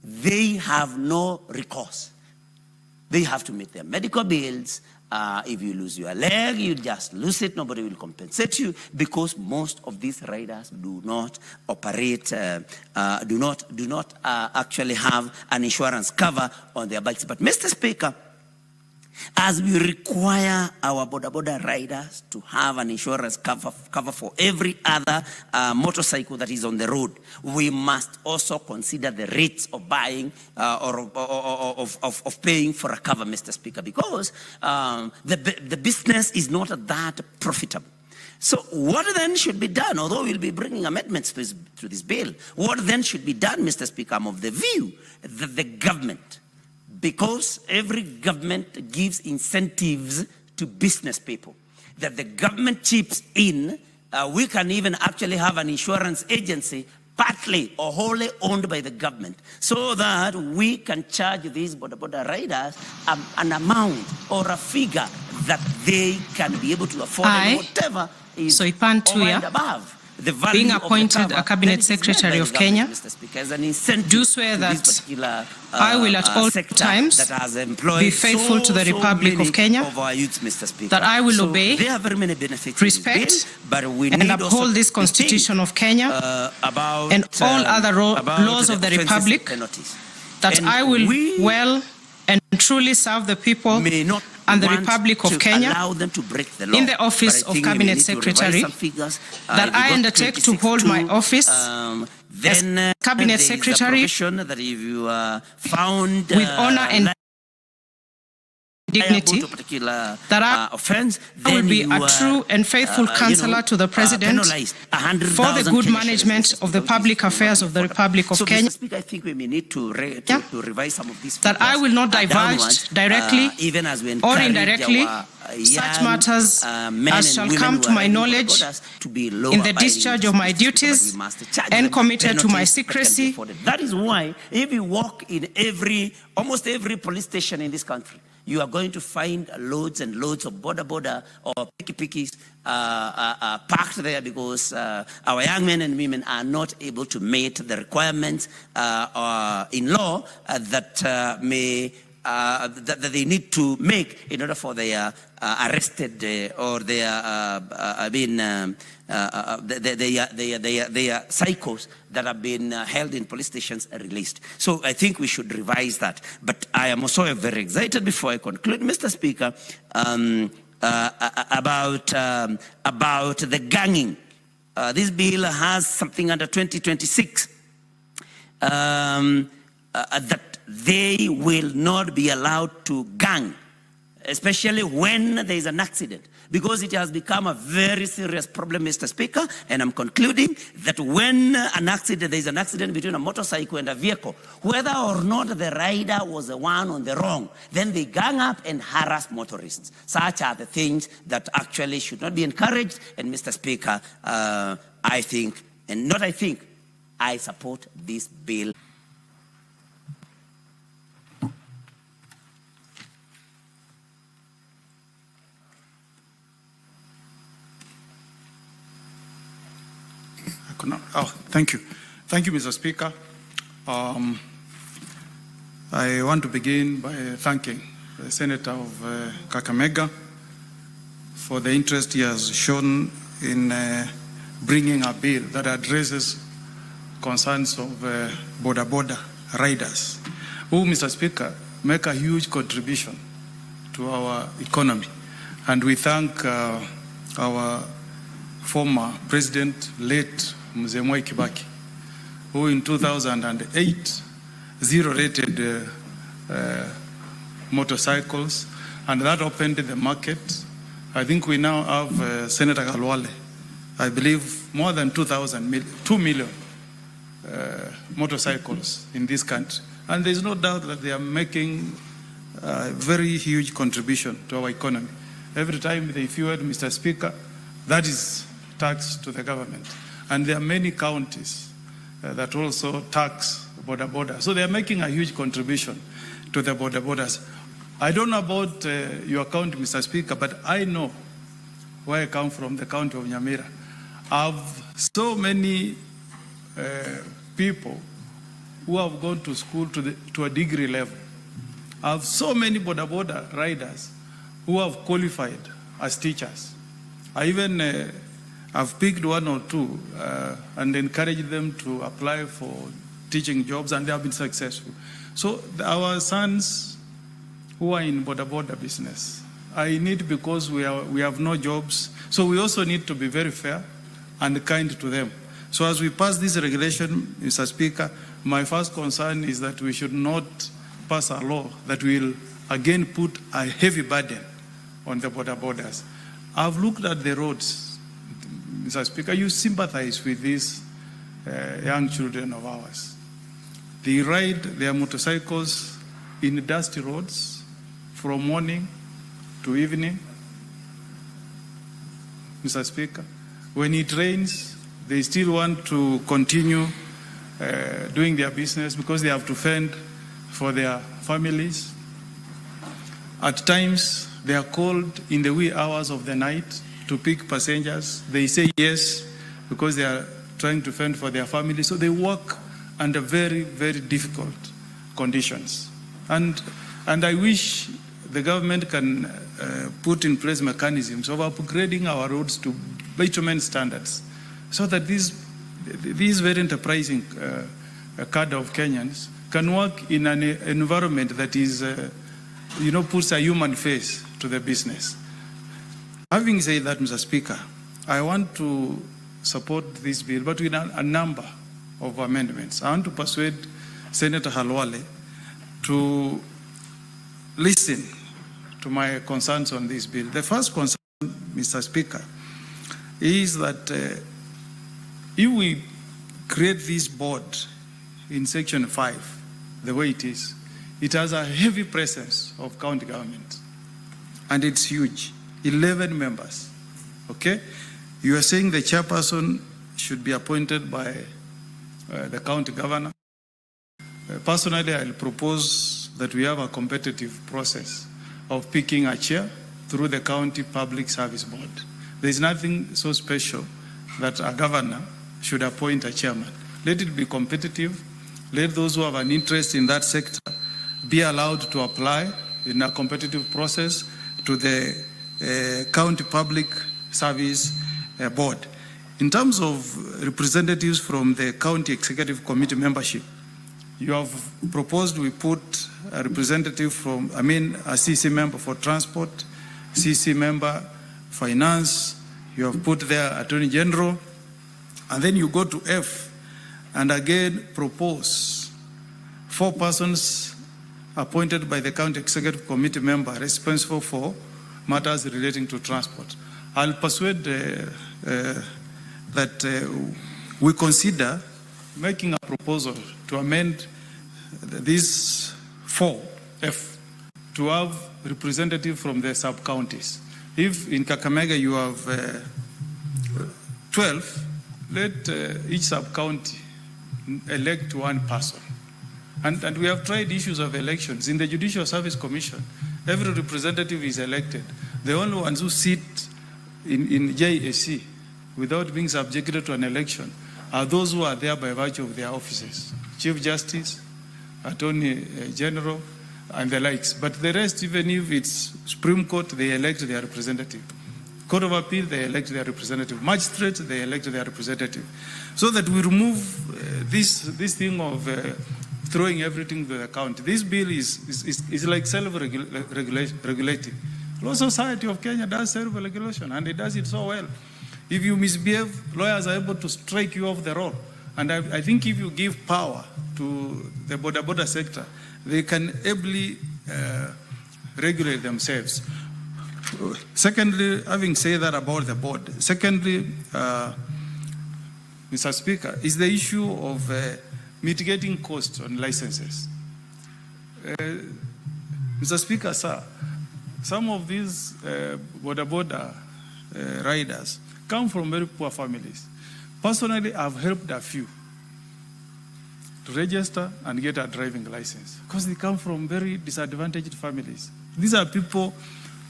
they have no recourse. They have to meet their medical bills. If you lose your leg, you just lose it. Nobody will compensate you, because most of these riders do not operate, do not actually have an insurance cover on their bikes. But, Mr. Speaker, as we require our border riders to have an insurance cover for every other motorcycle that is on the road, we must also consider the rates of buying or of paying for a cover, Mr. Speaker, because the business is not that profitable. So what then should be done? Although we'll be bringing amendments to this bill, what then should be done, Mr. Speaker? I'm of the view that the government, because every government gives incentives to business people, that the government chips in. We can even actually have an insurance agency partly or wholly owned by the government, so that we can charge these border riders an amount or a figure that they can be able to afford, and whatever is over and above the value being appointed of the a cabinet secretary of Kenya, Mr. Speaker, as an incentive do swear to that this particular, I will at all times that has employed be faithful to the Republic of Kenya, of our youth, Mr. Speaker. that I will obey, there are very many benefits respect, in this bill, but we and need uphold this Constitution of Kenya about, and all other about laws of the offenses Republic, penalties. that And I will we well and truly serve the people may not and the want Republic of to Kenya allow them to break the law, in the office but I of think we may Cabinet need to revise Secretary, some figures. that If I we got undertake to hold my 26.2, office then as Cabinet there is a Secretary provision that if you are found with honor and dignity, to a particular that I offense, I will then be you a true and faithful counselor to the President for the good management of the public affairs of the Republic of Kenya. Mr. Speaker, I think we may need to revise some of these That I will not divulge directly even as we or encourage indirectly our such young, matters men as and shall women come who to are my ready for knowledge borders to be law in the abiding, discharge Mr. of my Speaker, but duties we must charge and them committed to my penalties that can be secrecy. afforded. That is why if you walk in almost every police station in this country, you are going to find loads and loads of border or picky-pickies parked there because our young men and women are not able to meet the requirements in law that they need to make in order for their arrested or their psychos that have been held in police stations released. So I think we should revise that. But I am also very excited before I conclude, Mr. Speaker, about the ganging. This bill has something under 2026 that they will not be allowed to gang, especially when there is an accident, because it has become a very serious problem, Mr. Speaker. And I'm concluding that when there is an accident between a motorcycle and a vehicle, whether or not the rider was the one on the wrong, then they gang up and harass motorists. Such are the things that actually should not be encouraged. And Mr. Speaker, I support this bill. Thank you. Thank you, Mr. Speaker. I want to begin by thanking the Senator of Kakamega for the interest he has shown in bringing a bill that addresses concerns of border riders, who, Mr. Speaker, make a huge contribution to our economy. And we thank our former president, late Mzee Mwai Kibaki, who in 2008 zero-rated motorcycles, and that opened the market. I think we now have Senator Kalwale, I believe more than 2 million motorcycles in this country. And there's no doubt that they are making a very huge contribution to our economy. Every time they fuel, Mr. Speaker, that is tax to the government. And there are many counties that also tax border. So they are making a huge contribution to the borders. I don't know about your county, Mr. Speaker, but I know where I come from, the county of Nyamira. I have so many people who have gone to school to a degree level. I have so many border riders who have qualified as teachers. I even I've picked one or two and encouraged them to apply for teaching jobs, and they have been successful. So our sons who are in border business, because we have no jobs, so we also need to be very fair and kind to them. So as we pass this regulation, Mr. Speaker, my first concern is that we should not pass a law that will again put a heavy burden on the borders. I've looked at the roads, Mr. Speaker. You sympathize with these young children of ours. They ride their motorcycles in dusty roads from morning to evening, Mr. Speaker. When it rains, they still want to continue doing their business because they have to fend for their families. At times, they are called in the wee hours of the night to pick passengers. They say yes because they are trying to fend for their families. So they work under very, very difficult conditions. And I wish the government can put in place mechanisms of upgrading our roads to bitumen standards so that these very enterprising cadre of Kenyans can work in an environment that is, puts a human face to the business. Having said that, Mr. Speaker, I want to support this bill, but with a number of amendments. I want to persuade Senator Halwale to listen to my concerns on this bill. The first concern, Mr. Speaker, is that if we create this board in Section 5, the way it is, it has a heavy presence of county government, and it's huge, 11 members, okay? You are saying the chairperson should be appointed by the county governor. Personally, I'll propose that we have a competitive process of picking a chair through the county public service board. There's nothing so special that a governor should appoint a chairman. Let it be competitive. Let those who have an interest in that sector be allowed to apply in a competitive process to the county public service board. In terms of representatives from the county executive committee membership, you have proposed we put a representative from, a CC member for transport, CC member finance, you have put there Attorney General, and then you go to F and again propose 4 persons appointed by the county executive committee member responsible for matters relating to transport. I'll persuade that we consider making a proposal to amend these 4F to have representative from the sub-counties. If in Kakamega you have 12, let each sub-county elect 1 person. And we have tried issues of elections. In the Judicial Service Commission, every representative is elected. The only ones who sit in JSC without being subjected to an election are those who are there by virtue of their offices. Chief Justice, Attorney General, and the likes. But the rest, even if it's Supreme Court, they elect their representative. Court of Appeal, they elect their representative. Magistrates, they elect their representative. So that we remove this thing of throwing everything to the county. This bill is like self-regulating. Law Society of Kenya does self-regulation, and it does it so well. If you misbehave, lawyers are able to strike you off the roll. And I think if you give power to the border sector, they can ably regulate themselves. Secondly, having said that about the board, secondly, Mr. Speaker, is the issue of mitigating costs on licenses. Mr. Speaker, sir, some of these border riders come from very poor families. Personally, I've helped a few to register and get a driving license because they come from very disadvantaged families. These are people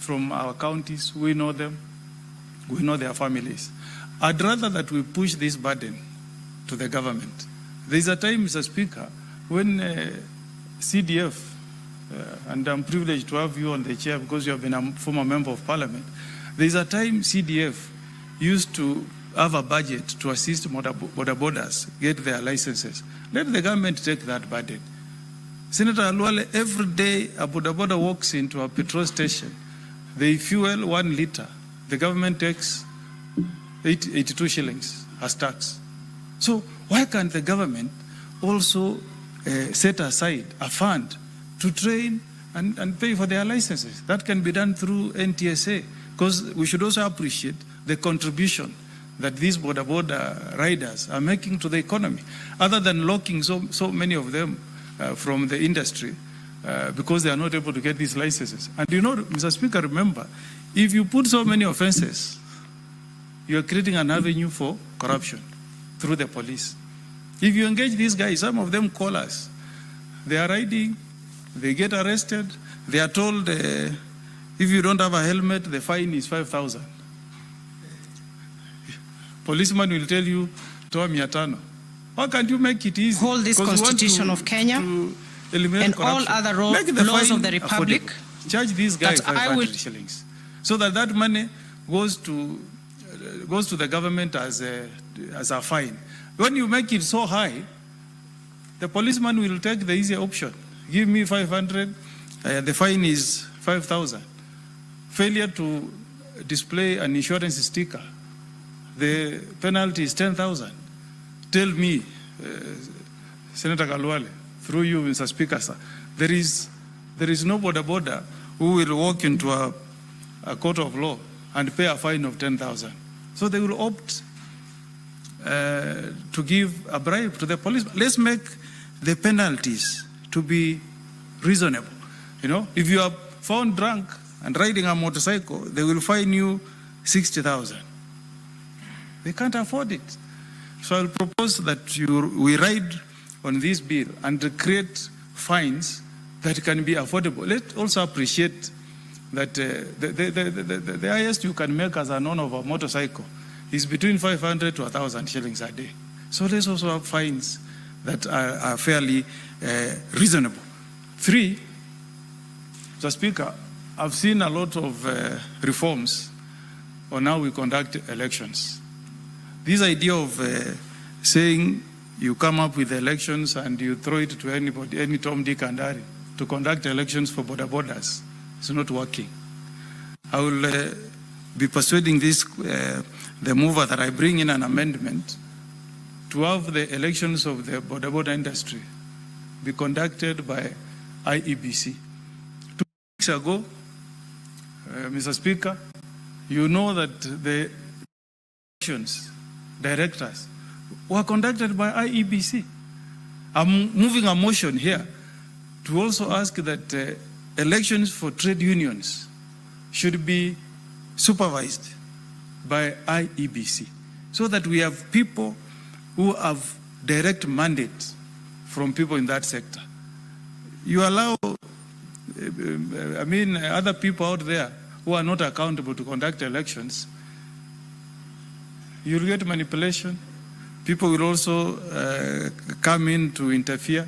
from our counties. We know them. We know their families. I'd rather that we push this burden to the government. There's a time, Mr. Speaker, when CDF, and I'm privileged to have you on the chair because you have been a former member of parliament. There's a time CDF used to have a budget to assist borders get their licenses. Let the government take that burden. Senator Alwale, every day a border walks into a petrol station, they fuel 1 liter. The government takes 82 shillings as tax. So why can't the government also set aside a fund to train and pay for their licenses? That can be done through NTSA, because we should also appreciate the contribution that these border riders are making to the economy, other than locking so many of them from the industry because they are not able to get these licenses. And you know, Mr. Speaker, remember, if you put so many offenses you are creating an avenue for corruption through the police. If you engage these guys, some of them call us. They are riding, they get arrested, they are told if you don't have a helmet, the fine is 5,000. Policeman will tell you, toa 500. Why can't you make it easy? Hold this Constitution of Kenya and all other laws of the Republic. Affordable. Charge these guys 500 shillings, so that money goes to the government as a fine. When you make it so high, the policeman will take the easier option. Give me 500, the fine is 5,000. Failure to display an insurance sticker, the penalty is 10,000. Tell me, Senator Kalwale, through you, Mr. Speaker, sir, there is no border who will walk into a court of law and pay a fine of 10,000. So they will opt to give a bribe to the police. Let's make the penalties to be reasonable. You know, if you are found drunk and riding a motorcycle, they will fine you 60,000. They can't afford it. So I'll propose that we ride on this bill and create fines that can be affordable. Let's also appreciate that the highest you can make as an owner of a motorcycle is between 500 to 1,000 shillings a day. So let's also have fines that are fairly reasonable. 3, Mr. Speaker, I've seen a lot of reforms on how we conduct elections. This idea of saying you come up with elections and you throw it to anybody, any Tom, Dick, and Harry, to conduct elections for borders is not working. I will be persuading the mover that I bring in an amendment to have the elections of the border industry be conducted by IEBC. 2 weeks ago, Mr. Speaker, you know that the elections directors were conducted by IEBC. I'm moving a motion here to also ask that elections for trade unions should be supervised by IEBC, so that we have people who have direct mandate from people in that sector. You allow, other people out there who are not accountable to conduct elections, you'll get manipulation. People will also come in to interfere,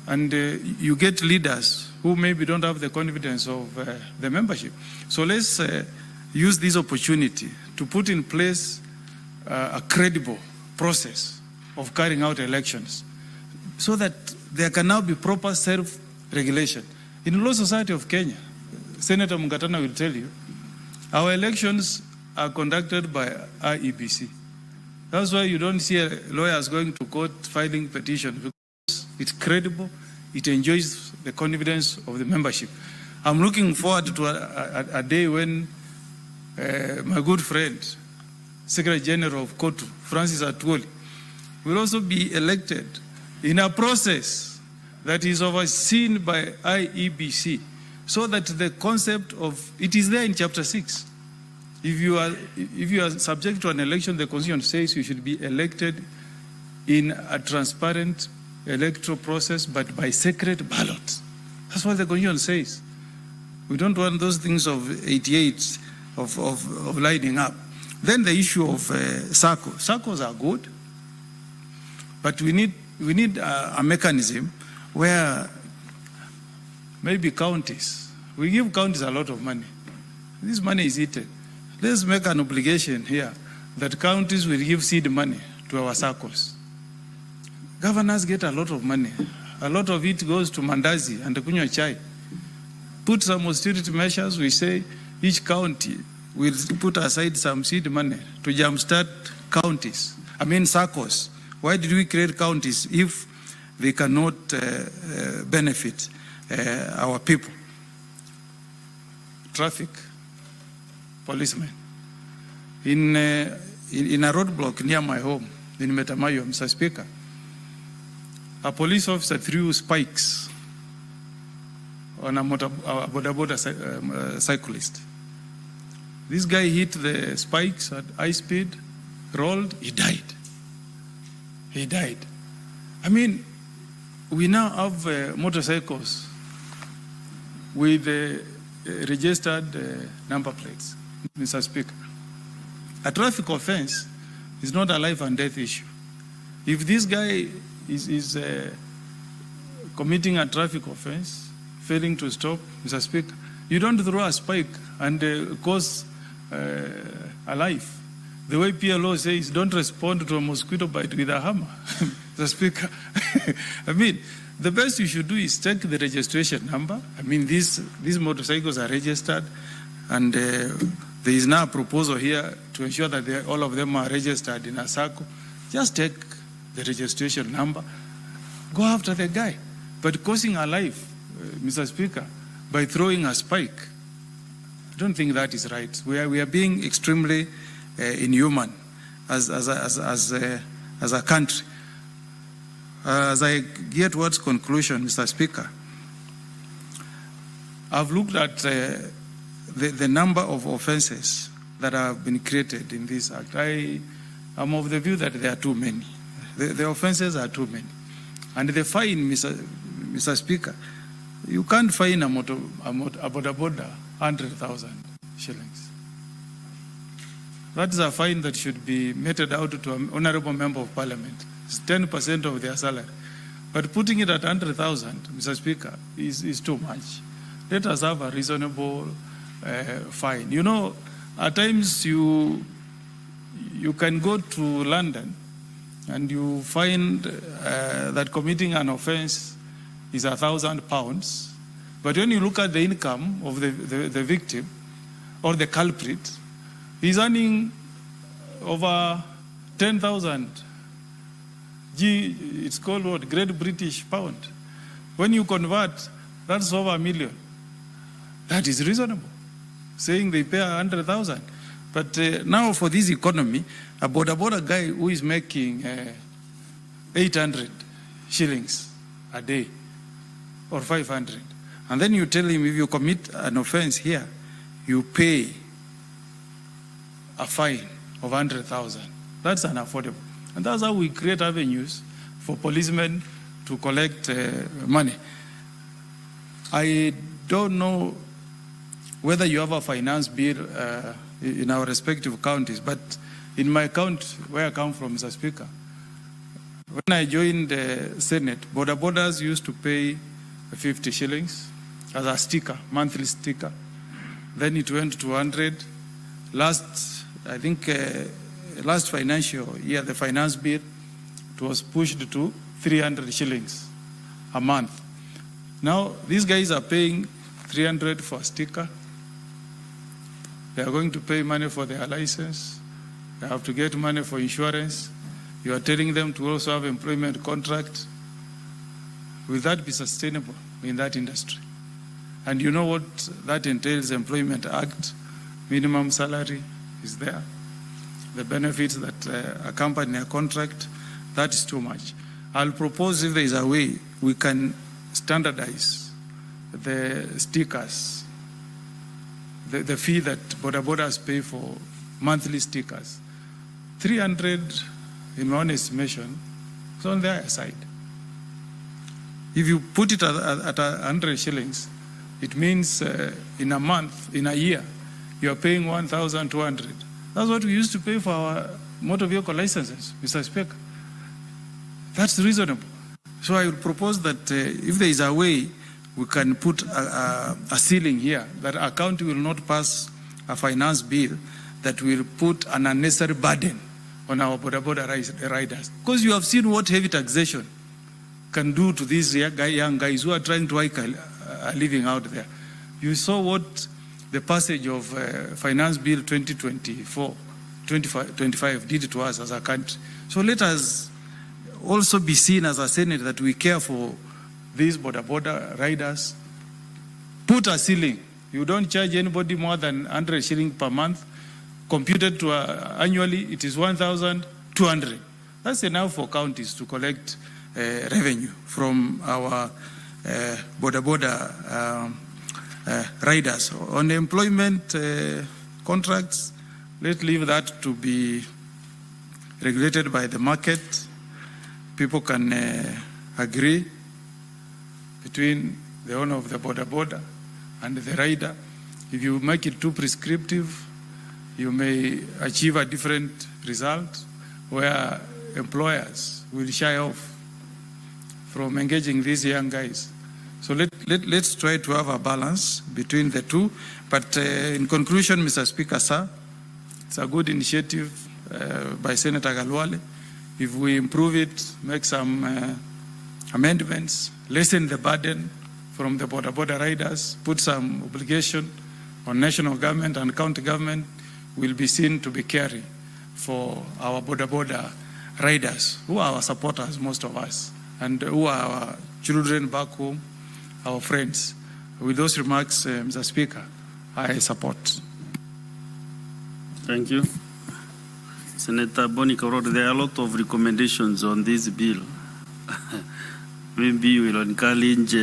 and you get leaders who maybe don't have the confidence of the membership. So let's use this opportunity to put in place a credible process of carrying out elections, so that there can now be proper self-regulation. In Law Society of Kenya, Senator Mungatana will tell you, our elections are conducted by IEBC. That's why you don't see lawyers going to court filing petitions, because it's credible, it enjoys the confidence of the membership. I'm looking forward to a day when my good friend, Secretary General of KOTU, Francis Atwoli, will also be elected in a process that is overseen by IEBC, so that the concept of, it is there in Chapter 6. If you are subject to an election, the Constitution says you should be elected in a transparent electoral process, but by secret ballot. That's what the Constitution says. We don't want those things of 88 of lining up. Then the issue of SACCOs. SACCOs are good, but we need a mechanism where maybe counties, we give counties a lot of money. This money is eaten. Let's make an obligation here that counties will give seed money to our SACCOs. Governors get a lot of money. A lot of it goes to mandazi and kunywa chai. Put some austerity measures. We say each county will put aside some seed money to jumpstart counties. SACCOs. Why did we create counties if they cannot benefit our people? Traffic. Policemen. In a roadblock near my home in Metamayo, Mr. Speaker, a police officer threw spikes on a border cyclist. This guy hit the spikes at high speed, rolled, he died. He died. I mean, we now have motorcycles with registered number plates, Mr. Speaker. A traffic offense is not a life and death issue. If this guy is committing a traffic offense, failing to stop, Mr. Speaker, you don't throw a spike and cause a life. The way PLO says, don't respond to a mosquito bite with a hammer, Mr. Speaker. I mean, the best you should do is check the registration number. I mean, these motorcycles are registered, and there is now a proposal here to ensure that all of them are registered in a circle. Just take the registration number, go after the guy. But causing a life, Mr. Speaker, by throwing a spike, I don't think that is right. We are being extremely inhuman as a country. As I get towards conclusion, Mr. Speaker, I've looked at the number of offenses that have been created in this act. I am of the view that there are too many. The offenses are too many. And the fine, Mr. Speaker, you can't fine a border 100,000 shillings. That is a fine that should be meted out to an honorable member of parliament. It's 10% of their salary. But putting it at 100,000, Mr. Speaker, is too much. Let us have a reasonable fine. You know, at times you can go to London and you find that committing an offense is £1,000. But when you look at the income of the victim or the culprit, he's earning over 10,000. It's called what? Great British Pound. When you convert, that's over $1 million. That is reasonable, saying they pay 100,000. But now for this economy, a border guy who is making 800 shillings a day or 500, and then you tell him if you commit an offense here, you pay a fine of 100,000. That's unaffordable. And that's how we create avenues for policemen to collect money. I don't know whether you have a finance bill in our respective counties, but in my county, where I come from, Mr. Speaker, when I joined the Senate, borders used to pay 50 shillings as a sticker, monthly sticker. Then it went to 100. Last financial year, the finance bill, it was pushed to 300 shillings a month. Now, these guys are paying 300 for a sticker. They are going to pay money for their license. They have to get money for insurance. You are telling them to also have employment contract. Will that be sustainable in that industry? And you know what that entails? Employment Act, minimum salary is there. The benefits that accompany a contract, that is too much. I'll propose, if there is a way, we can standardize the stickers, the fee that borders pay for monthly stickers. 300, in my own estimation, is on their side. If you put it at 100 shillings, it means in a month, in a year, you are paying 1,200. That's what we used to pay for our motor vehicle licenses, Mr. Speaker. That's reasonable. So I would propose that if there is a way, we can put a ceiling here, that a county will not pass a finance bill that will put an unnecessary burden on our border riders. Because you have seen what heavy taxation can do to these young guys who are trying to make a living out there. You saw what the passage of Finance Bill 2024-25 did to us as a country. So let us also be seen as a Senate that we care for these border riders. Put a ceiling. You don't charge anybody more than 100 shillings per month. Computed to annually, it is 1,200. That's enough for counties to collect revenue from our border riders. On employment contracts, let's leave that to be regulated by the market. People can agree between the owner of the border and the rider. If you make it too prescriptive, you may achieve a different result where employers will shy off from engaging these young guys. So let's try to have a balance between the two. But in conclusion, Mr. Speaker, sir, it's a good initiative by Senator Galwale. If we improve it, make some amendments, lessen the burden from the border riders, put some obligation on national government and county government, will be seen to be caring for our border riders, who are our supporters, most of us, and who are our children back home, our friends. With those remarks, Mr. Speaker, I support. Thank you. Senator Boni Karori, there are a lot of recommendations on this bill. Maybe we will encourage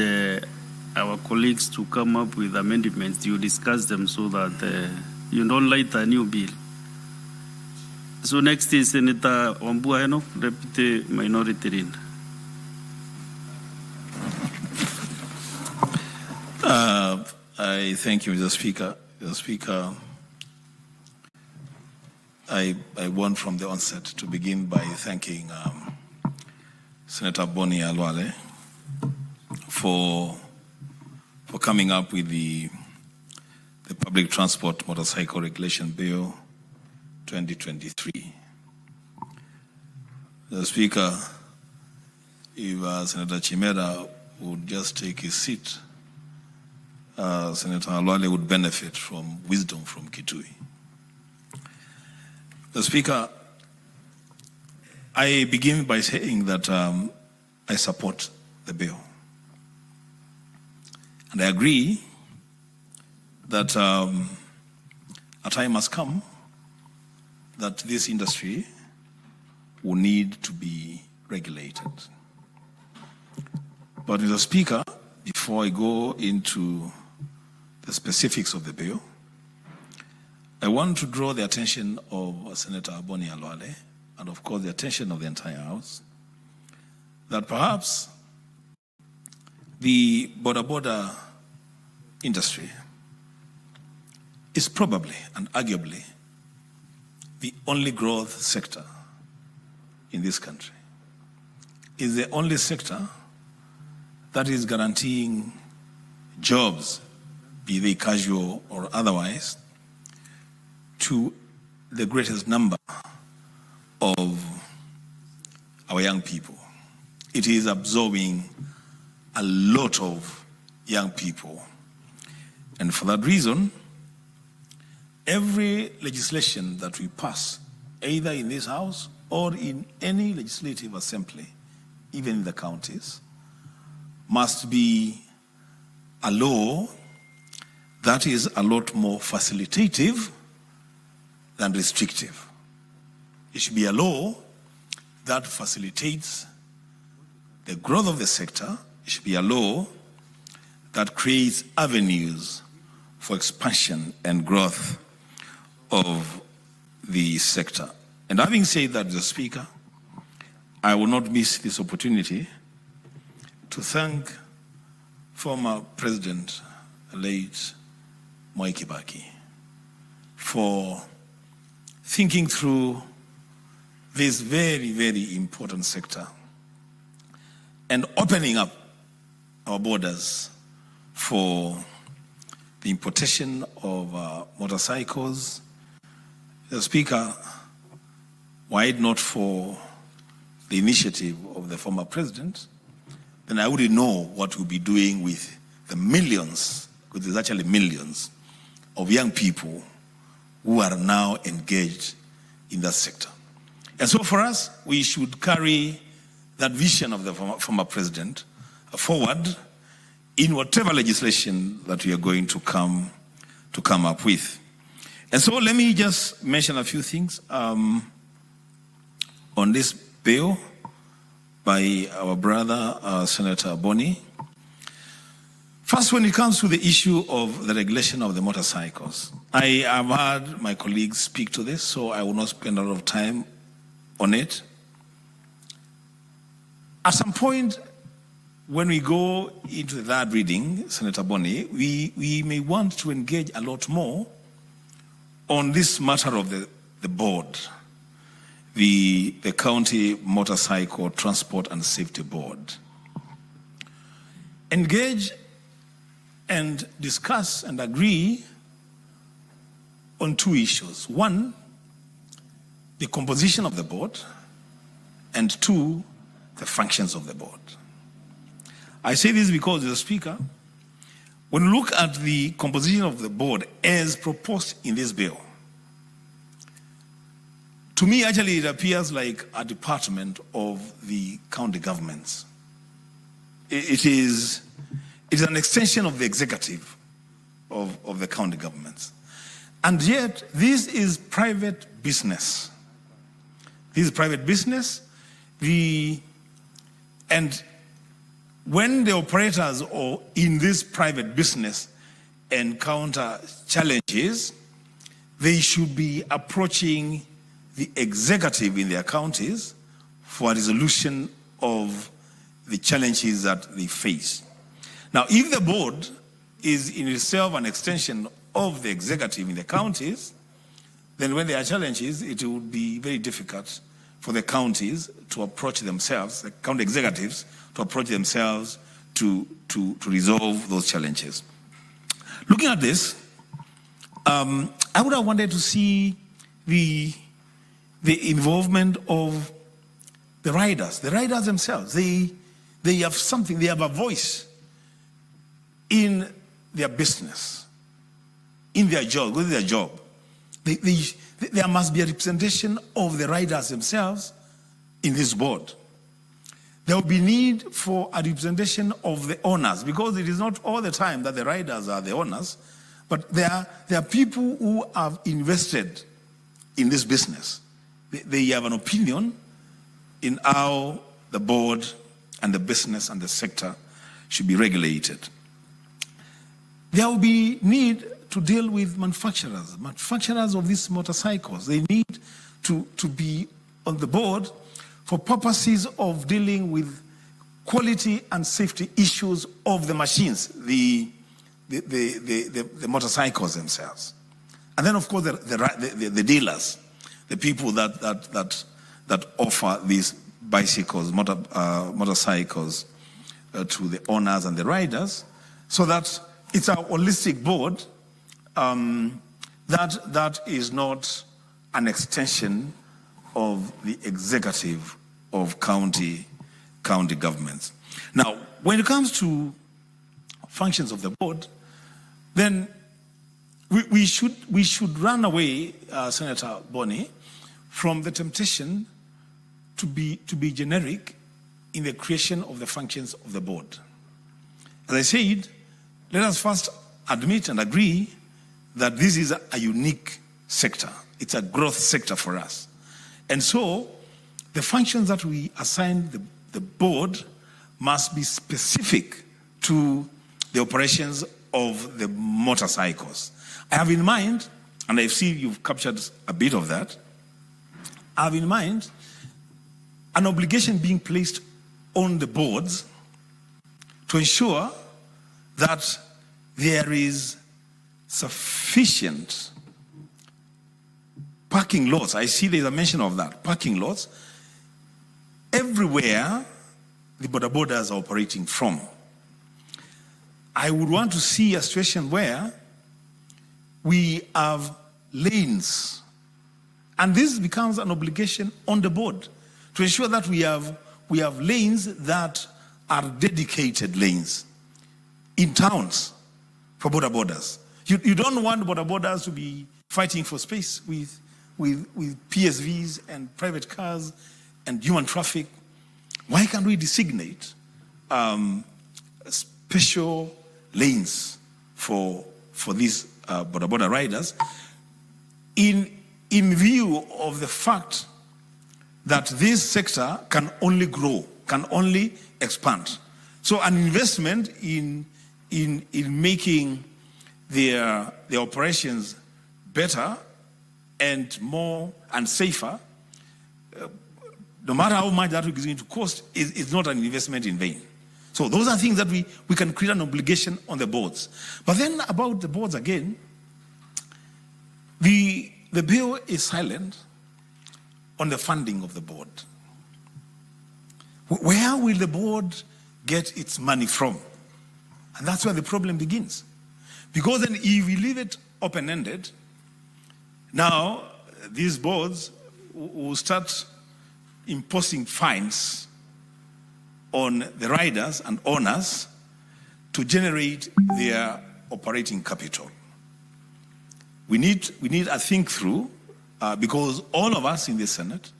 our colleagues to come up with amendments. You discuss them so that you don't light a new bill. So next is Senator Wambua Enoch, Deputy Minority Leader. I thank you, Mr. Speaker. Mr. Speaker, I want from the onset to begin by thanking Senator Boni Alwale for coming up with the Public Transport Motorcycle Regulation Bill 2023. Mr. Speaker, if Senator Chimera would just take his seat, Senator Alwale would benefit from wisdom from Kitui. Mr. Speaker, I begin by saying that I support the bill. And I agree that a time has come that this industry will need to be regulated. But Mr. Speaker, before I go into the specifics of the bill, I want to draw the attention of Senator Boni Alwale, and of course the attention of the entire House, that perhaps the border industry is probably and arguably the only growth sector in this country. Is the only sector that is guaranteeing jobs, be they casual or otherwise, to the greatest number of our young people. It is absorbing a lot of young people. And for that reason, every legislation that we pass, either in this House or in any legislative assembly, even in the counties, must be a law that is a lot more facilitative than restrictive. It should be a law that facilitates the growth of the sector. It should be a law that creates avenues for expansion and growth of the sector. And having said that, Mr. Speaker, I will not miss this opportunity to thank former President, late Mwai Kibaki, for thinking through this very, very important sector and opening up our borders for the importation of motorcycles. The Speaker, were it not for the initiative of the former president, then I wouldn't know what we'll be doing with the millions, because there's actually millions of young people who are now engaged in that sector. And so for us, we should carry that vision of the former president forward in whatever legislation that we are going to come up with. And so let me just mention a few things on this bill by our brother, Senator Boni. First, when it comes to the issue of the regulation of the motorcycles, I have heard my colleagues speak to this, so I will not spend a lot of time on it. At some point, when we go into the third reading, Senator Boni, we may want to engage a lot more on this matter of the board, the County Motorcycle Transport and Safety Board. Engage and discuss and agree on two issues. One, the composition of the board, and two, the functions of the board. I say this because, as a speaker, when you look at the composition of the board as proposed in this bill, to me, actually, it appears like a department of the county governments. It is an extension of the executive of the county governments. And yet, this is private business. This is private business. And when the operators or in this private business encounter challenges, they should be approaching the executive in their counties for a resolution of the challenges that they face. Now, if the board is in itself an extension of the executive in the counties, then when there are challenges, it would be very difficult for the counties to approach themselves, the county executives, to approach themselves to resolve those challenges. Looking at this, I would have wanted to see the involvement of the riders themselves. They have something, they have a voice in their business, in their job, with their job. There must be a representation of the riders themselves in this board. There will be need for a representation of the owners, because it is not all the time that the riders are the owners, but there are people who have invested in this business. They have an opinion in how the board and the business and the sector should be regulated. There will be need to deal with manufacturers of these motorcycles. They need to be on the board for purposes of dealing with quality and safety issues of the machines, the motorcycles themselves. And then, of course, the dealers, the people that offer these bicycles, motorcycles to the owners and the riders, so that it's a holistic board that is not an extension of the executive of county governments. Now, when it comes to functions of the board, then we should run away, Senator Boni, from the temptation to be generic in the creation of the functions of the board. As I said, let us first admit and agree that this is a unique sector. It's a growth sector for us. And so the functions that we assign the board must be specific to the operations of the motorcycles. I have in mind, and I see you've captured a bit of that, I have in mind an obligation being placed on the boards to ensure that there is sufficient parking lots. I see there's a mention of that, parking lots, everywhere the bodabodas are operating from. I would want to see a situation where we have lanes, and this becomes an obligation on the board to ensure that we have lanes that are dedicated lanes in towns for bodabodas. You don't want bodabodas to be fighting for space with PSVs and private cars and human traffic. Why can't we designate special lanes for these bodaboda riders in view of the fact that this sector can only grow, can only expand? So an investment in in making their operations better and more and safer, no matter how much that is going to cost, it's not an investment in vain. So those are things that we can create an obligation on the boards. But then about the boards again, the bill is silent on the funding of the board. Where will the board get its money from? And that's where the problem begins. Because then if we leave it open-ended, now these boards will start imposing fines on the riders and owners to generate their operating capital. We need a think through because all of us in the Senate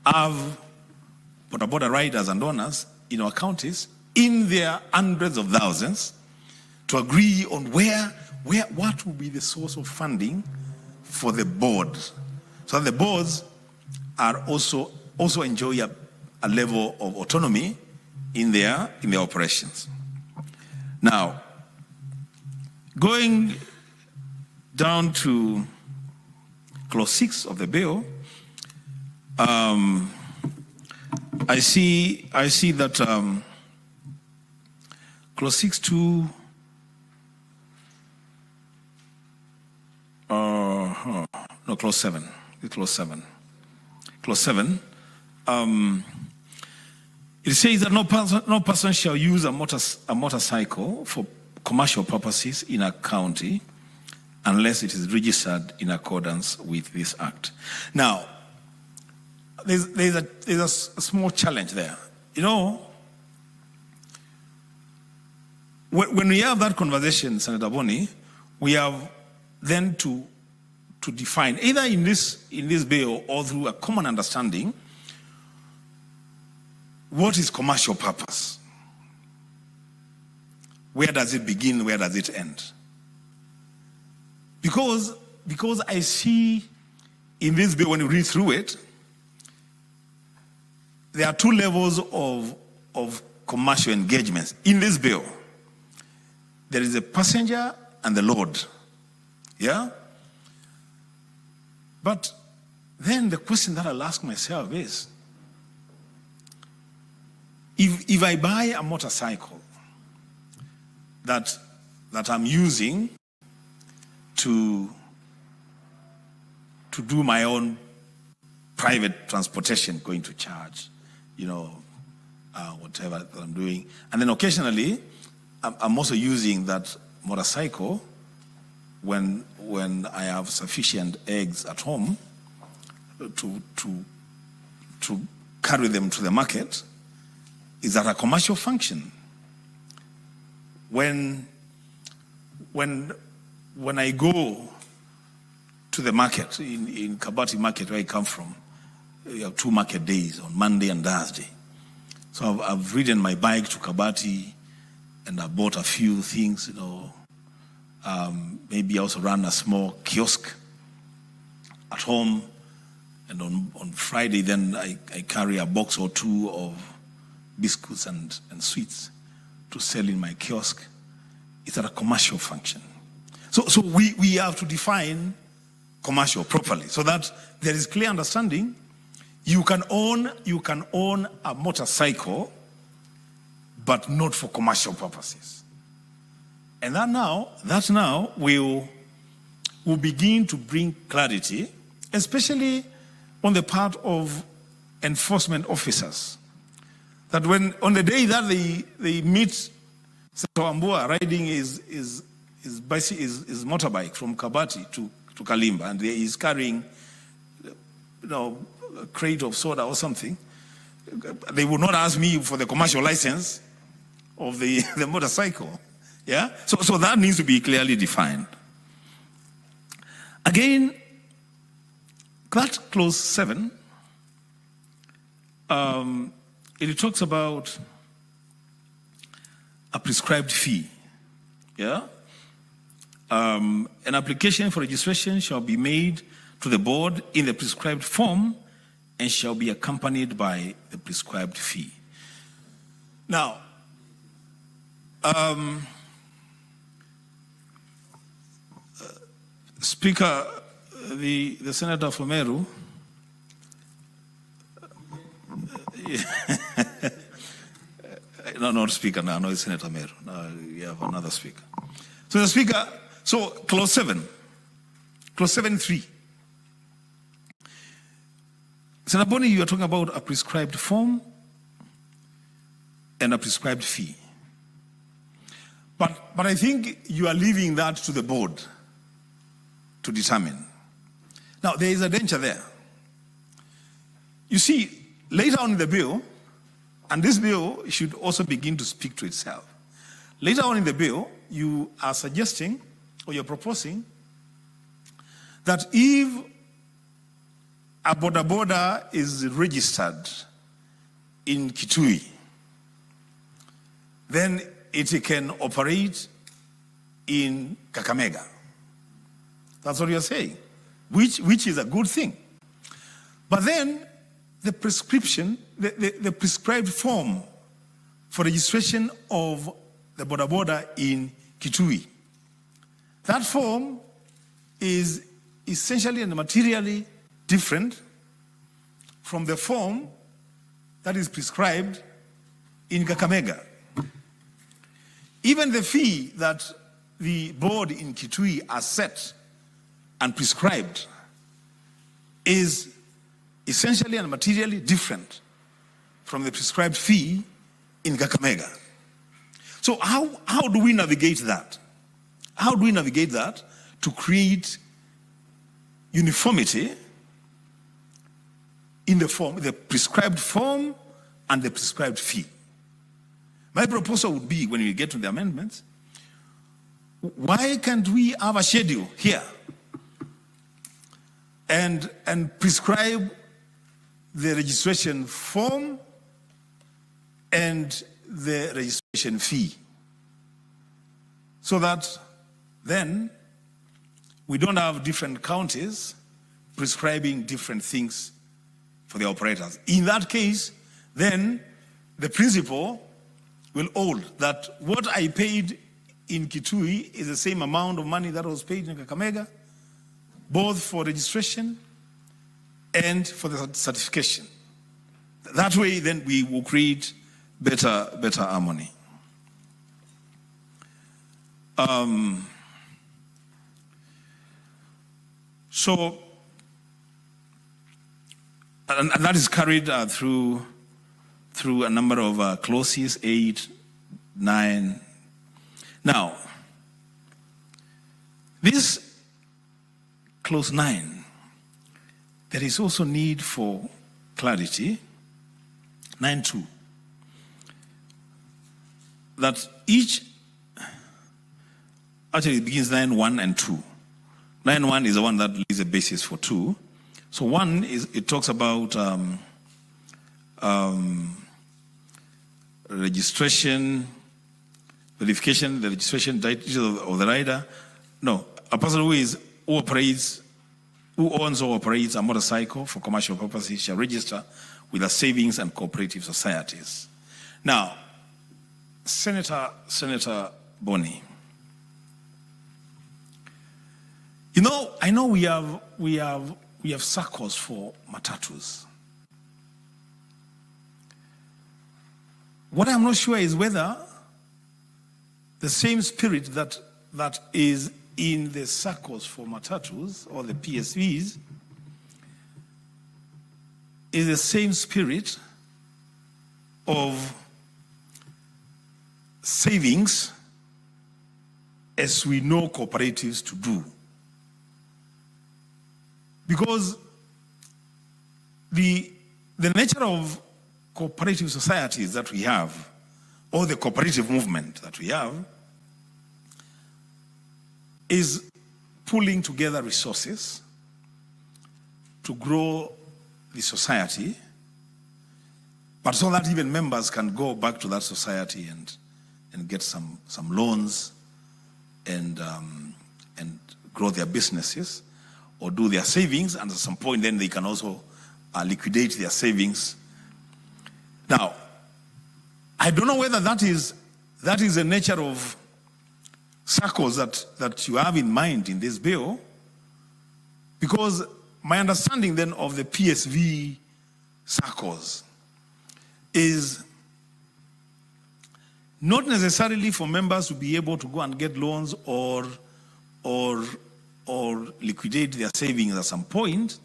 have border riders and owners in our counties in their hundreds of thousands to agree on what will be the source of funding for the board, so that the boards are also enjoy a level of autonomy in their operations. Now, going down to clause 6 of the bill, I see that clause 6(2) no, clause 7. Clause 7. Clause 7. It says that no person shall use a motorcycle for commercial purposes in a county unless it is registered in accordance with this act. Now, there's a small challenge there. You know, when we have that conversation, Senator Boni, we have then to define, either in this bill or through a common understanding, what is commercial purpose? Where does it begin? Where does it end? Because I see in this bill, when you read through it, there are two levels of commercial engagements in this bill. There is the passenger and the load. Yeah? But then the question that I'll ask myself is, if I buy a motorcycle that I'm using to do my own private transportation, going to church, whatever that I'm doing, and then occasionally I'm also using that motorcycle when I have sufficient eggs at home to carry them to the market. Is that a commercial function? When I go to the market, in Kabati market where I come from, you have 2 market days on Monday and Thursday. So I've ridden my bike to Kabati and I bought a few things, maybe I also run a small kiosk at home, and on Friday then I carry a box or 2 of biscuits and sweets to sell in my kiosk. It's a commercial function. So we have to define commercial properly so that there is clear understanding. You can own a motorcycle, but not for commercial purposes. And that now will begin to see clarity, especially on the part of enforcement officers. That when on the day that they meet Wambua riding his motorbike from Kabati to Kalimba, and he is carrying a crate of soda or something, they would not ask me for the commercial license of the motorcycle. Yeah? So that needs to be clearly defined. Again, that clause 7, it talks about a prescribed fee. Yeah? An application for registration shall be made to the board in the prescribed form and shall be accompanied by the prescribed fee. Now, Speaker, the Senator for Meru, no, not Speaker now, no, it's Senator Meru. Now you have another Speaker. So the Speaker, so clause 7.3. Senator Boni, you are talking about a prescribed form and a prescribed fee. But I think you are leaving that to the board to determine. Now, there is a danger there. You see, later on in the bill, and this bill should also begin to speak to itself. Later on in the bill, you are suggesting, or you're proposing, that if a boda is registered in Kitui, then it can operate in Kakamega. That's what you're saying, which is a good thing. But then the prescription, the prescribed form for registration of the boda in Kitui, that form is essentially and materially different from the form that is prescribed in Kakamega. Even the fee that the board in Kitui has set and prescribed is essentially and materially different from the prescribed fee in Kakamega. So how do we navigate that? How do we navigate that to create uniformity in the form, the prescribed form and the prescribed fee? My proposal would be, when we get to the amendments, why can't we have a schedule here and prescribe the registration form and the registration fee, so that then we don't have different counties prescribing different things for the operators. In that case, then the principle will hold that what I paid in Kitui is the same amount of money that was paid in Kakamega, both for registration and for the certification. That way, then we will create better harmony. So, and that is carried through a number of clauses, 8, 9. Now, this clause 9, there is also need for clarity. 9.2, that each, actually it begins 9.1 and 2. 9.1 is the one that lays a basis for 2. So 1 is, it talks about registration, verification, the registration details of the rider. No, a person who owns or operates a motorcycle for commercial purposes shall register with the savings and cooperative societies. Now, Senator Boni, you know, I know we have circles for matatus. What I'm not sure is whether the same spirit that is in the circles for matatus or the PSVs is the same spirit of savings as we know cooperatives to do. Because the nature of cooperative societies that we have, or the cooperative movement that we have, is pulling together resources to grow the society, but so that even members can go back to that society and get some loans and grow their businesses or do their savings, and at some point then they can also liquidate their savings. Now, I don't know whether that is that is the nature of circles that you have in mind in this bill, because my understanding then of the PSV circles is not necessarily for members to be able to go and get loans or liquidate their savings at some point,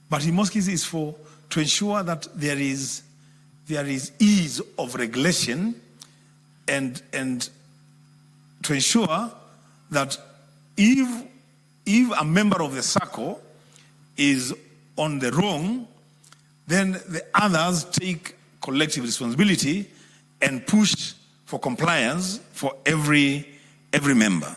but in most cases to ensure that there is ease of regulation and to ensure that if a member of the circle is on the wrong, then the others take collective responsibility and push for compliance for every member.